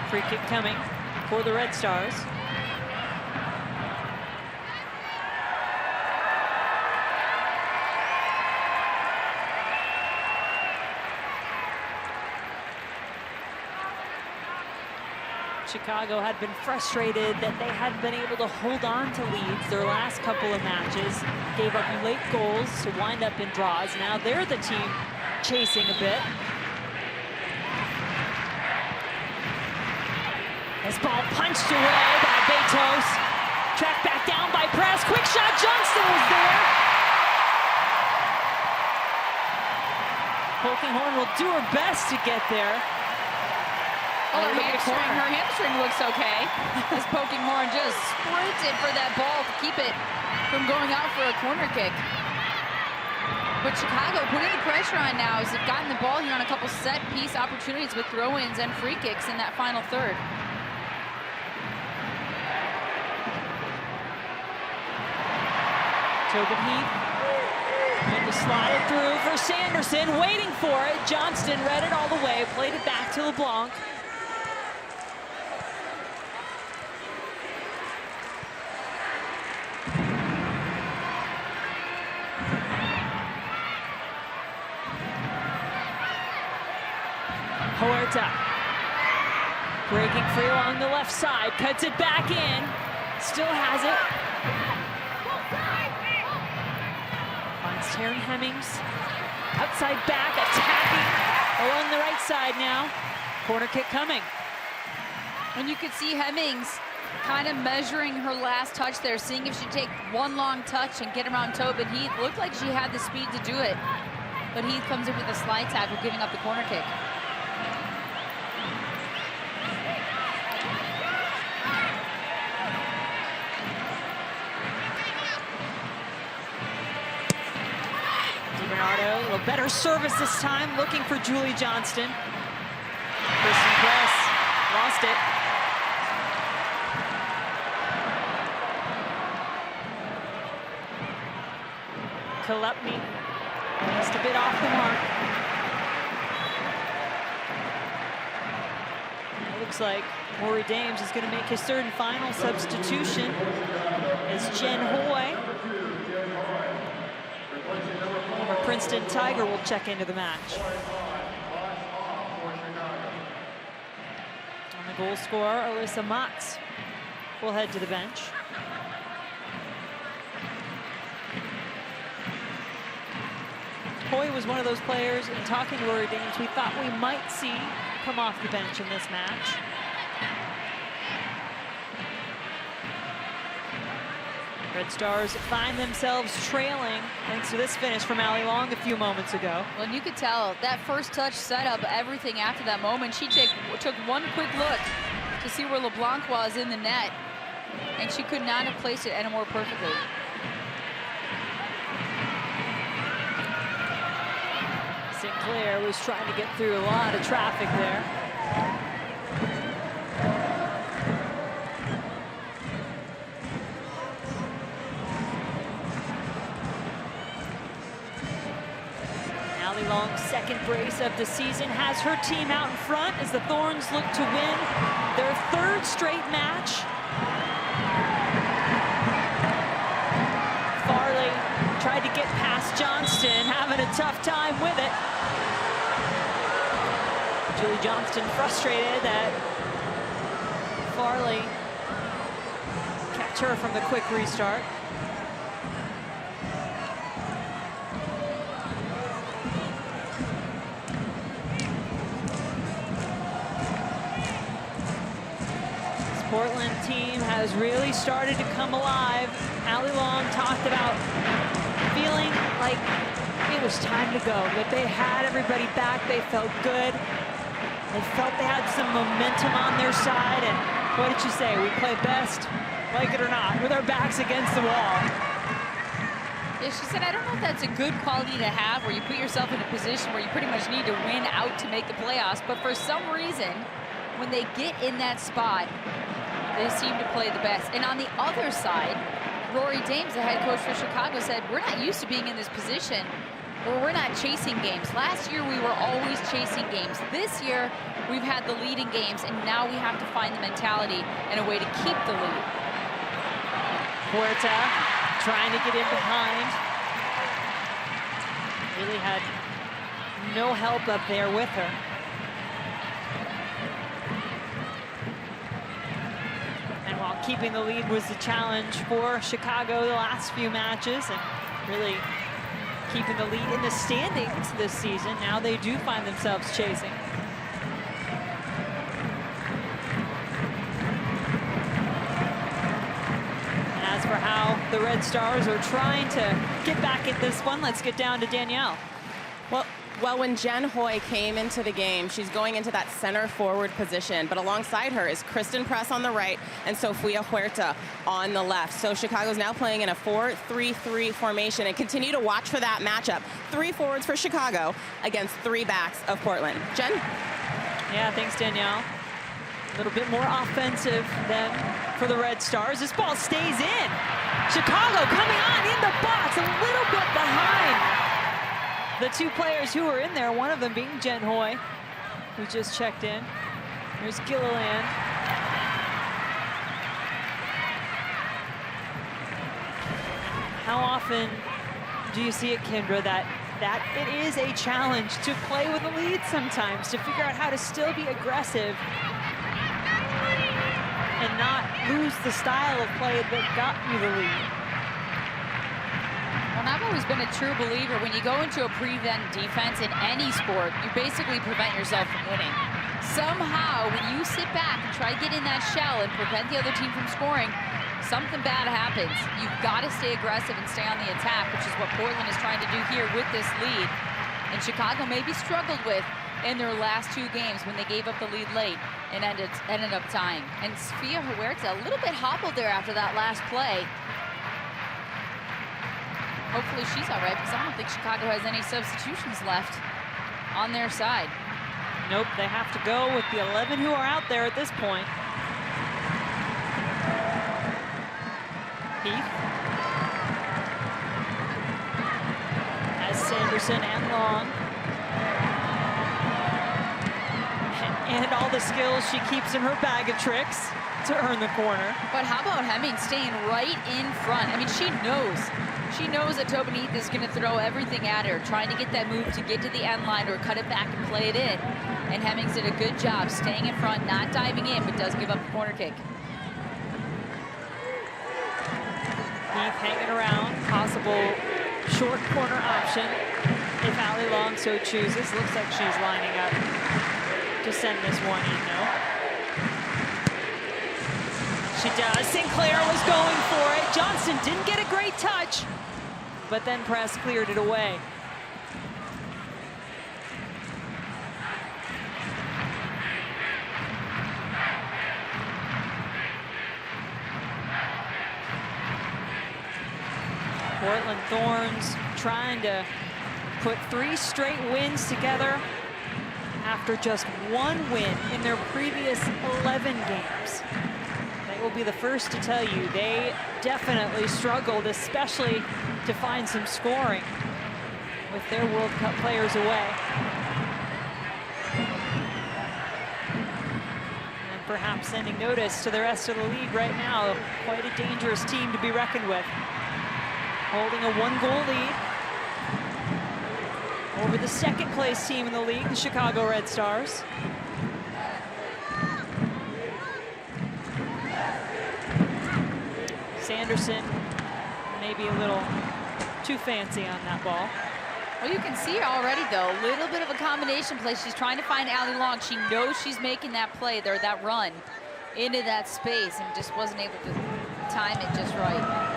Free kick coming for the Red Stars. Chicago had been frustrated that they hadn't been able to hold on to leads their last couple of matches. Gave up late goals to wind up in draws. Now they're the team chasing a bit. This ball punched away by Betos. Tracked back down by Press. Quick shot, Johnston was there. Polkinghorn will do her best to get there. Oh, her hamstring looks okay. As Polkinghorn just sprinted for that ball to keep it from going out for a corner kick. But Chicago putting the pressure on now as they've gotten the ball here on a couple set-piece opportunities with throw-ins and free kicks in that final third. Tobin Heath going to slide it through for Sanderson, waiting for it. Johnston read it all the way, played it back to LeBlanc. Huerta breaking free along the left side, cuts it back in, still has it. Finds Taryn Hemmings, outside back, attacking along the right side now. Corner kick coming. And you could see Hemmings kind of measuring her last touch there, seeing if she'd take one long touch and get around Tobin Heath. Looked like she had the speed to do it, but Heath comes in with a slide tackle, giving up the corner kick. A little better service this time, looking for Julie Johnston. Christen Press lost it. Kolupny just a bit off the mark. It looks like Rory Dames is going to make his third and final substitution as Jen Hoy, Princeton Tiger, will check into the match. And the goal scorer, Alyssa Motz, will head to the bench. Hoy was one of those players, in talking to Rory Dames, we thought we might see come off the bench in this match. Red Stars find themselves trailing thanks to this finish from Allie Long a few moments ago. Well, and you could tell that first touch set up everything after that moment. She took one quick look to see where LeBlanc was in the net, and she could not have placed it any more perfectly. Sinclair was trying to get through a lot of traffic there. Allie Long's second brace of the season has her team out in front as the Thorns look to win their third straight match. Farley tried to get past Johnston, having a tough time with it. Julie Johnston frustrated that Farley kept her from the quick restart. Portland team has really started to come alive. Allie Long talked about feeling like it was time to go, that they had everybody back, they felt good. They felt they had some momentum on their side, and what did she say? We play best, like it or not, with our backs against the wall. Yeah, she said, I don't know if that's a good quality to have, where you put yourself in a position where you pretty much need to win out to make the playoffs, but for some reason, when they get in that spot, they seem to play the best. And on the other side, Rory Dames, the head coach for Chicago, said, we're not used to being in this position where we're not chasing games. Last year, we were always chasing games. This year, we've had the lead in games, and now we have to find the mentality and a way to keep the lead. Huerta trying to get in behind. Really had no help up there with her. And while keeping the lead was the challenge for Chicago the last few matches, and really keeping the lead in the standings this season, now they do find themselves chasing. And as for how the Red Stars are trying to get back at this one, let's get down to Danielle. Well, when Jen Hoy came into the game, she's going into that center forward position, but alongside her is Christen Press on the right and Sofia Huerta on the left. So Chicago's now playing in a 4-3-3 formation, and continue to watch for that matchup. 3 forwards for Chicago against 3 backs of Portland. Jen? Yeah, thanks, Danielle. A little bit more offensive than for the Red Stars. This ball stays in. Chicago coming on in the box, a little bit behind the 2 players who were in there, one of them being Jen Hoy, who just checked in. Here's Gilliland. How often do you see it, Kendra, that it is a challenge to play with a lead sometimes, to figure out how to still be aggressive and not lose the style of play that got you the lead? Well, I've always been a true believer, when you go into a prevent defense in any sport, you basically prevent yourself from winning. Somehow, when you sit back and try to get in that shell and prevent the other team from scoring, something bad happens. You've got to stay aggressive and stay on the attack, which is what Portland is trying to do here with this lead. And Chicago maybe struggled with in their last 2 games when they gave up the lead late and ended up tying. And Sofia Huerta a little bit hobbled there after that last play. Hopefully she's all right, because I don't think Chicago has any substitutions left on their side. Nope, they have to go with the 11 who are out there at this point. Heath. As Sanderson and Long. And all the skills she keeps in her bag of tricks to earn the corner. But how about Hemming staying right in front? I mean, she knows that Tobin Heath is going to throw everything at her, trying to get that move to get to the end line or cut it back and play it in. And Hemmings did a good job staying in front, not diving in, but does give up the corner kick. Heath hanging around, possible short corner option if Allie Long so chooses. Looks like she's lining up to send this one in, though. She does. Sinclair was going for it. Johnston didn't get a great touch, but then Press cleared it away. Portland Thorns trying to put 3 straight wins together after just 1 win in their previous 11 games. They will be the first to tell you they definitely struggled, especially to find some scoring. with their World Cup players away. And perhaps sending notice to the rest of the league right now. Quite a dangerous team to be reckoned with. Holding a 1-goal lead over the second-place team in the league, the Chicago Red Stars. Sanderson maybe a little too fancy on that ball. Well, you can see already, though, a little bit of a combination play. She's trying to find Allie Long. She knows she's making that play there, that run into that space, and just wasn't able to time it just right.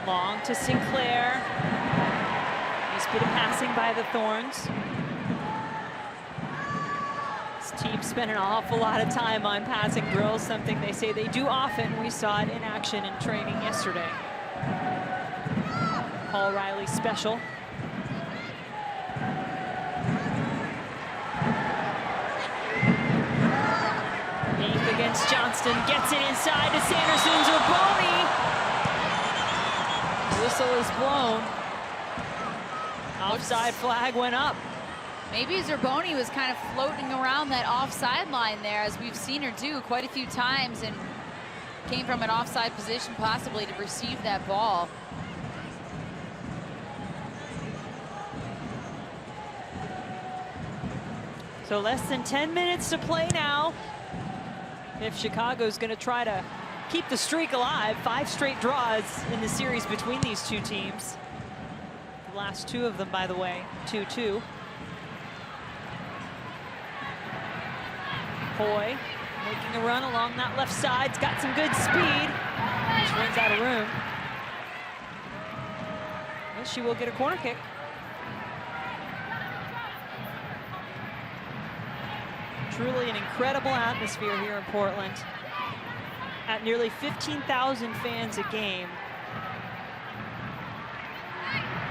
Long to Sinclair. Nice bit of passing by the Thorns. This team spent an awful lot of time on passing drills, something they say they do often. We saw it in action in training yesterday. Paul Riley special. Heath against Johnston, gets it inside to Sanderson. Zerboni. Whistle is blown. Offside flag went up. Maybe Zerboni was kind of floating around that offside line there, as we've seen her do quite a few times, and came from an offside position possibly to receive that ball. So less than 10 minutes to play now. If Chicago's going to try to keep the streak alive, 5 straight draws in the series between these two teams. The last 2 of them, by the way, 2-2. Hoy making a run along that left side. He's got some good speed. Just runs out of room. Well, she will get a corner kick. Truly an incredible atmosphere here in Portland. At nearly 15,000 fans a game.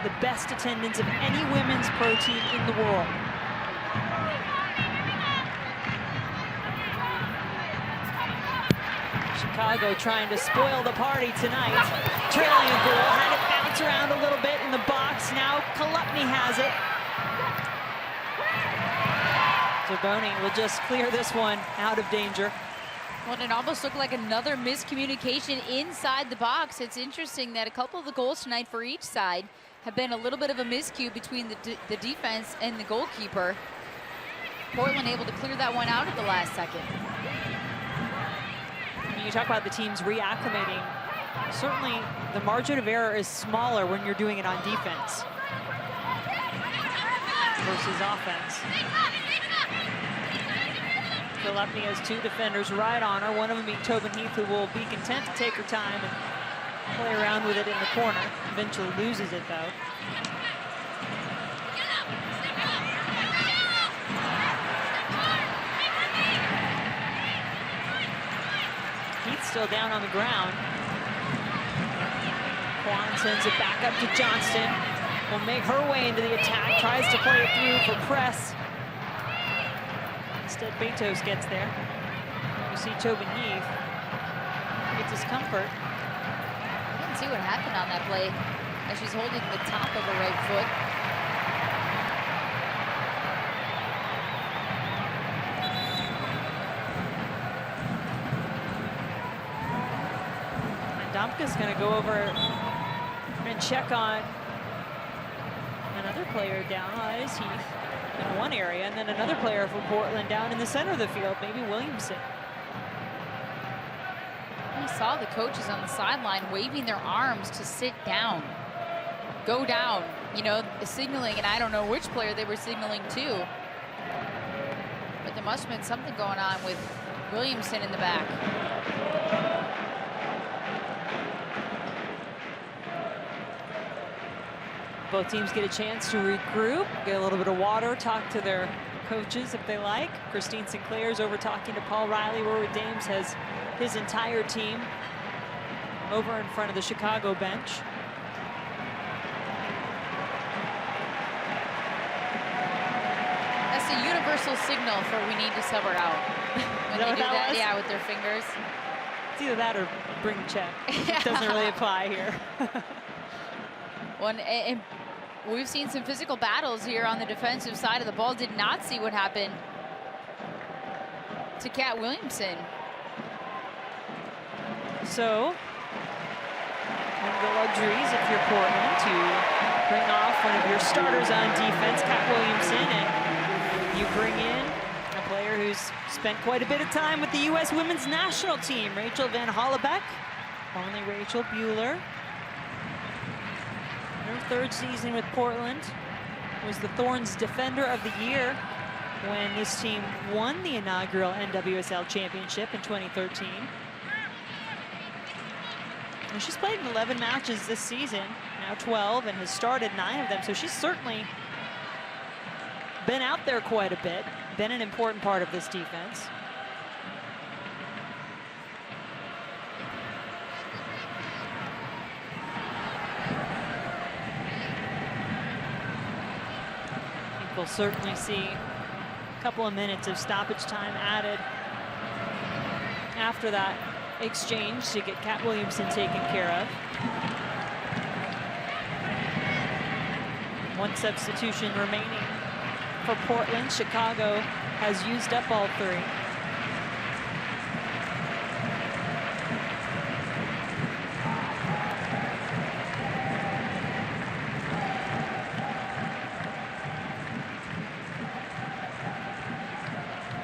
The best attendance of any women's pro team in the world. Chicago trying to spoil the party tonight. Trailing a goal, had it bounce around a little bit in the box. Now Kolupny has it. Zerboni will just clear this one out of danger. Well, it almost looked like another miscommunication inside the box. It's interesting that a couple of the goals tonight for each side have been a little bit of a miscue between the defense and the goalkeeper. Portland able to clear that one out at the last second. When you talk about the teams reacclimating, certainly the margin of error is smaller when you're doing it on defense versus offense. Kolupny has 2 defenders right on her, one of them being Tobin Heath, who will be content to take her time and play around with it in the corner. Eventually loses it, though. Heath still down on the ground. Kwan sends it back up to Johnston. Will make her way into the attack, tries to play it through for Press. Instead, Betos gets there. You see Tobin Heath gets his comfort. I didn't see what happened on that play as she's holding the top of her right foot. And Domka's going to go over and check on another player down. That is Heath in one area, and then another player for Portland down in the center of the field, maybe Williamson. We saw the coaches on the sideline waving their arms to sit down, go down, you know, signaling, and I don't know which player they were signaling to. But there must have been something going on with Williamson in the back. Both teams get a chance to regroup, get a little bit of water, talk to their coaches if they like. Christine Sinclair's over talking to Paul Riley. Rory Dames has his entire team over in front of the Chicago bench. That's a universal signal for we need to sub her out. When they do that, yeah, with their fingers. It's either that or bring a check. It doesn't really apply here. And we've seen some physical battles here on the defensive side of the ball. Did not see what happened to Kat Williamson. So, one of the luxuries if you're Portland to bring off one of your starters on defense, Kat Williamson, and you bring in a player who's spent quite a bit of time with the U.S. women's national team, Rachel Van Hollebeck, formerly Rachel Bueller. Her third season with Portland, was the Thorns Defender of the Year when this team won the inaugural NWSL Championship in 2013. And she's played in 11 matches this season, now 12, and has started 9 of them. So she's certainly been out there quite a bit, been an important part of this defense. I think we'll certainly see a couple of minutes of stoppage time added after that exchange to get Kat Williamson taken care of. One substitution remaining for Portland. Chicago has used up all 3.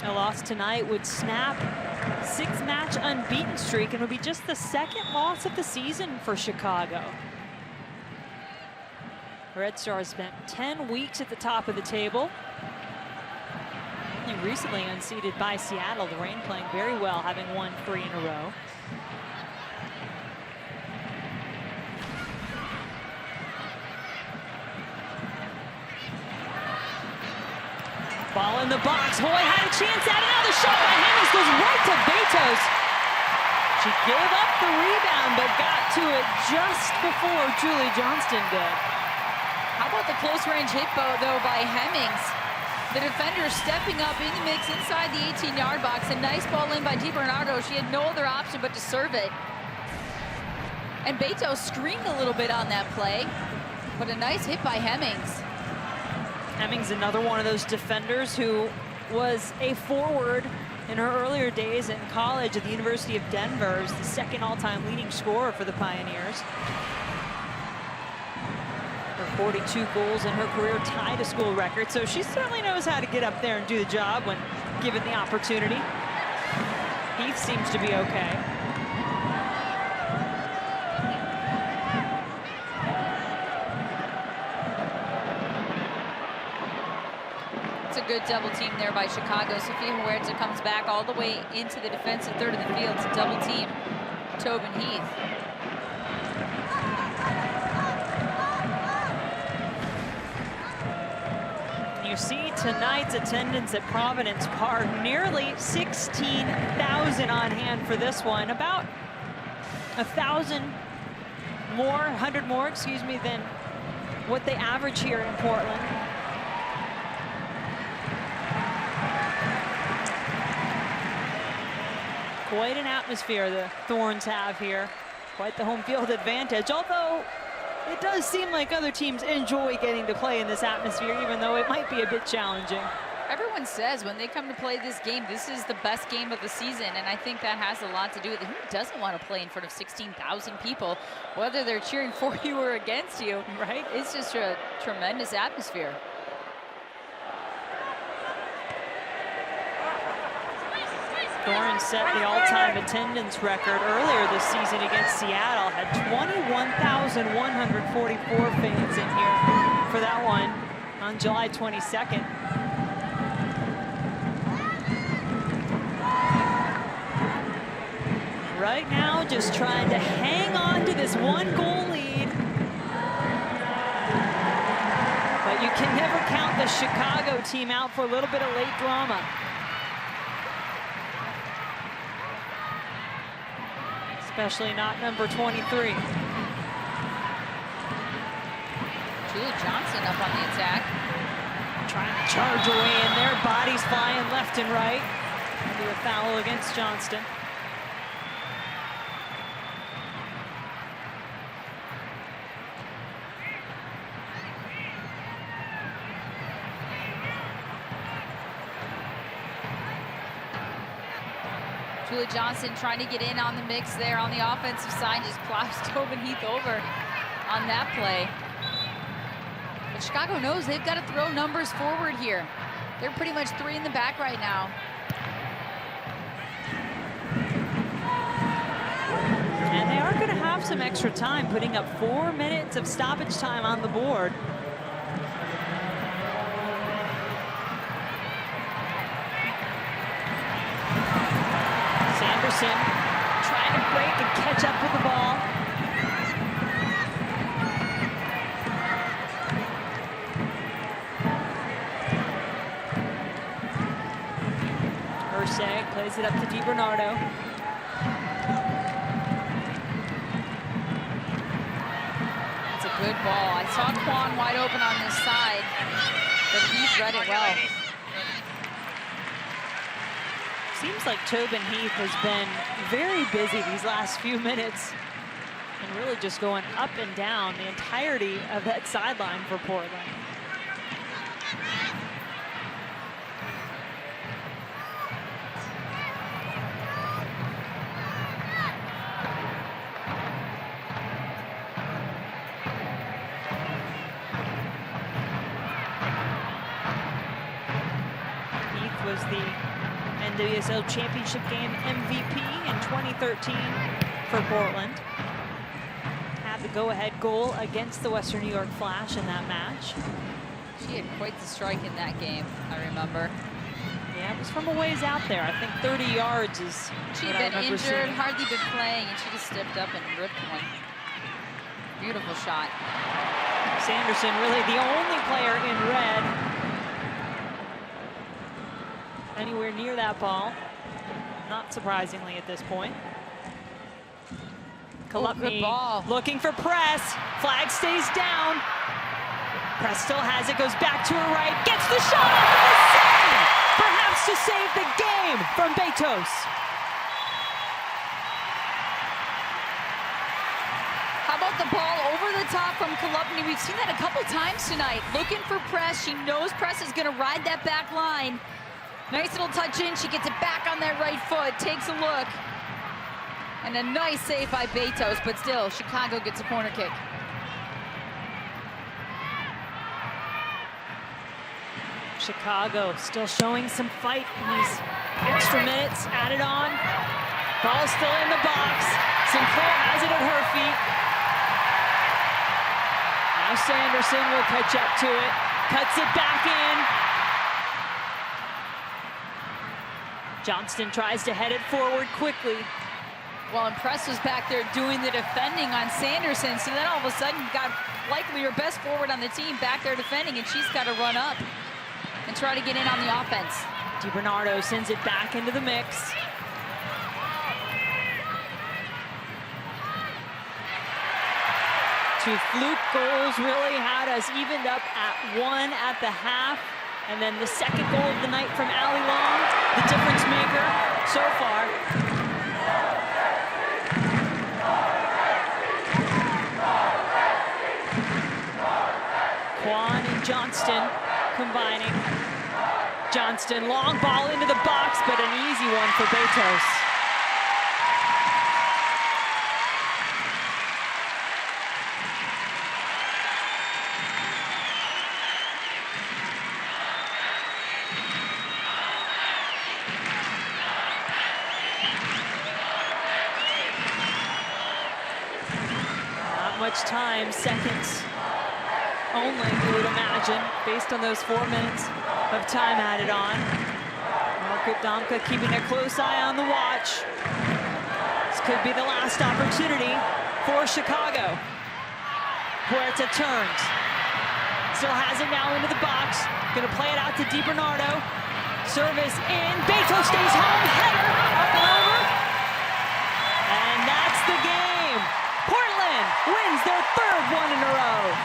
A loss tonight would snap 6-match unbeaten streak and would be just the 2nd loss of the season for Chicago. Red Stars spent 10 weeks at the top of the table. Only recently unseated by Seattle. The Reign playing very well, having won 3 in a row. Ball in the box. Hoy had a chance at it. Now the shot by Hemmings goes right to Betos. She gave up the rebound, but got to it just before Julie Johnston did. How about the close-range hit, though, by Hemmings? The defender stepping up in the mix inside the 18-yard box. A nice ball in by DiBernardo. She had no other option but to serve it. And Betos screamed a little bit on that play, but a nice hit by Hemmings. Hemmings, another one of those defenders who was a forward in her earlier days in college at the University of Denver. Is the 2nd all-time leading scorer for the Pioneers. Her 42 goals in her career tied a school record, so she certainly knows how to get up there and do the job when given the opportunity. Heath seems to be okay. Good double team there by Chicago. Sofia Huerta comes back all the way into the defensive third of the field to double team Tobin Heath. You see tonight's attendance at Providence Park, nearly 16,000 on hand for this one. About 1,000 more, 100 more, excuse me, than what they average here in Portland. Quite an atmosphere the Thorns have here. Quite the home field advantage, although it does seem like other teams enjoy getting to play in this atmosphere, even though it might be a bit challenging. Everyone says when they come to play this game, this is the best game of the season, and I think that has a lot to do with it. Who doesn't want to play in front of 16,000 people, whether they're cheering for you or against you, right? It's just a tremendous atmosphere. Thorns set the all-time attendance record earlier this season against Seattle. Had 21,144 fans in here for that one on July 22nd. Right now, just trying to hang on to this 1-goal lead. But you can never count the Chicago team out for a little bit of late drama. Especially not number 23. Julie Johnston up on the attack. Trying to charge away in there. Bodies flying left and right. Maybe a foul against Johnston. Julie Johnson trying to get in on the mix there on the offensive side, just plows Tobin Heath over on that play. But Chicago knows they've got to throw numbers forward here. They're pretty much 3 in the back right now. And they are going to have some extra time, putting up 4 minutes of stoppage time on the board. Sanderson trying to break and catch up with the ball. Herseg plays it up to DiBernardo. That's a good ball. I saw Quan wide open on this side, but he's read it well. Seems like Tobin Heath has been very busy these last few minutes and really just going up and down the entirety of that sideline for Portland. Heath was the NWSL Championship Game MVP in 2013 for Portland. Had the go-ahead goal against the Western New York Flash in that match. She had quite the strike in that game, I remember. Yeah, it was from a ways out there. I think 30 yards is She had been injured, hardly been playing, and she just stepped up and ripped one. Beautiful shot. Sanderson, really the only player in red anywhere near that ball. Not surprisingly at this point. Good ball. Looking for Press. Flag stays down. Press still has it, goes back to her right, gets the shot off and the save! Perhaps to save the game from Betos. How about the ball over the top from Kolupny? We've seen that a couple times tonight. Looking for Press. She knows Press is going to ride that back line. Nice little touch in. She gets it back on that right foot, takes a look. And a nice save by Betos, but still, Chicago gets a corner kick. Chicago still showing some fight in these extra minutes added on. Ball still in the box. Sinclair has it at her feet. Now Sanderson will catch up to it. Cuts it back in. Johnston tries to head it forward quickly. Well, and Press was back there doing the defending on Sanderson, so then all of a sudden you got likely your best forward on the team back there defending, and she's got to run up and try to get in on the offense. DiBernardo sends it back into the mix. Two fluke goals really had us evened up at 1 at the half. And then the second goal of the night from Allie Long, the difference maker so far. Quan and Johnston combining. Johnston, long ball into the box, but an easy one for Betos. Much time, seconds only, you would imagine, based on those 4 minutes of time added on. Margaret Domka keeping a close eye on the watch. This could be the last opportunity for Chicago. Huerta turns. Still has it now into the box. Gonna play it out to DiBernardo. Service in. Betos stays home. Header up and over. And that's the game. Portland wins their 3rd one in a row.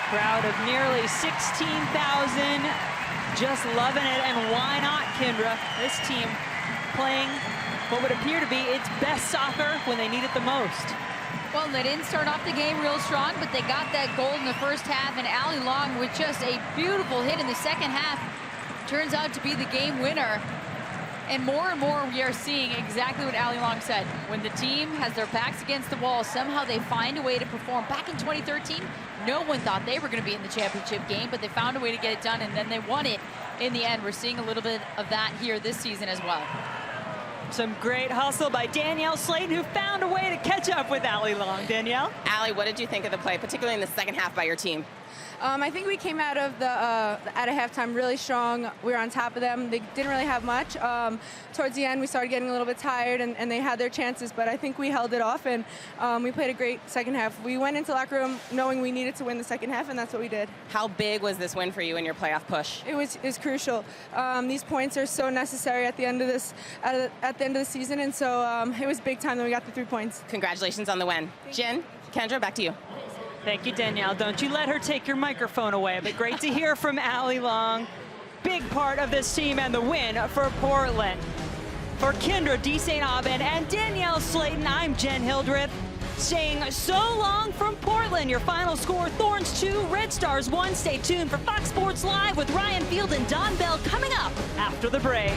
Crowd of nearly 16,000, just loving it, and why not, Kendra? This team playing what would appear to be its best soccer when they need it the most. Well, they didn't start off the game real strong, but they got that goal in the first half, and Allie Long with just a beautiful hit in the second half turns out to be the game winner. And more we are seeing exactly what Allie Long said. When the team has their backs against the wall, somehow they find a way to perform. Back in 2013, no one thought they were going to be in the championship game, but they found a way to get it done, and then they won it in the end. We're seeing a little bit of that here this season as well. Some great hustle by Danielle Slayton, who found a way to catch up with Allie Long. Danielle? Allie, what did you think of the play, particularly in the second half by your team? I think we came out of halftime really strong. We were on top of them. They didn't really have much. Towards the end, we started getting a little bit tired, and they had their chances, but I think we held it off, and we played a great second half. We went into the locker room knowing we needed to win the second half, and that's what we did. How big was this win for you in your playoff push? It was crucial. These points are so necessary at the end of the season, and so it was big time that we got the 3 points. Congratulations on the win. Jen, Kendra, back to you. Thank you, Danielle. Don't you let her take your microphone away, but great to hear from Allie Long. Big part of this team and the win for Portland. For Kendra D. St. Aubin and Danielle Slayton, I'm Jen Hildreth, saying so long from Portland. Your final score, Thorns 2, Red Stars 1. Stay tuned for Fox Sports Live with Ryan Field and Don Bell coming up after the break.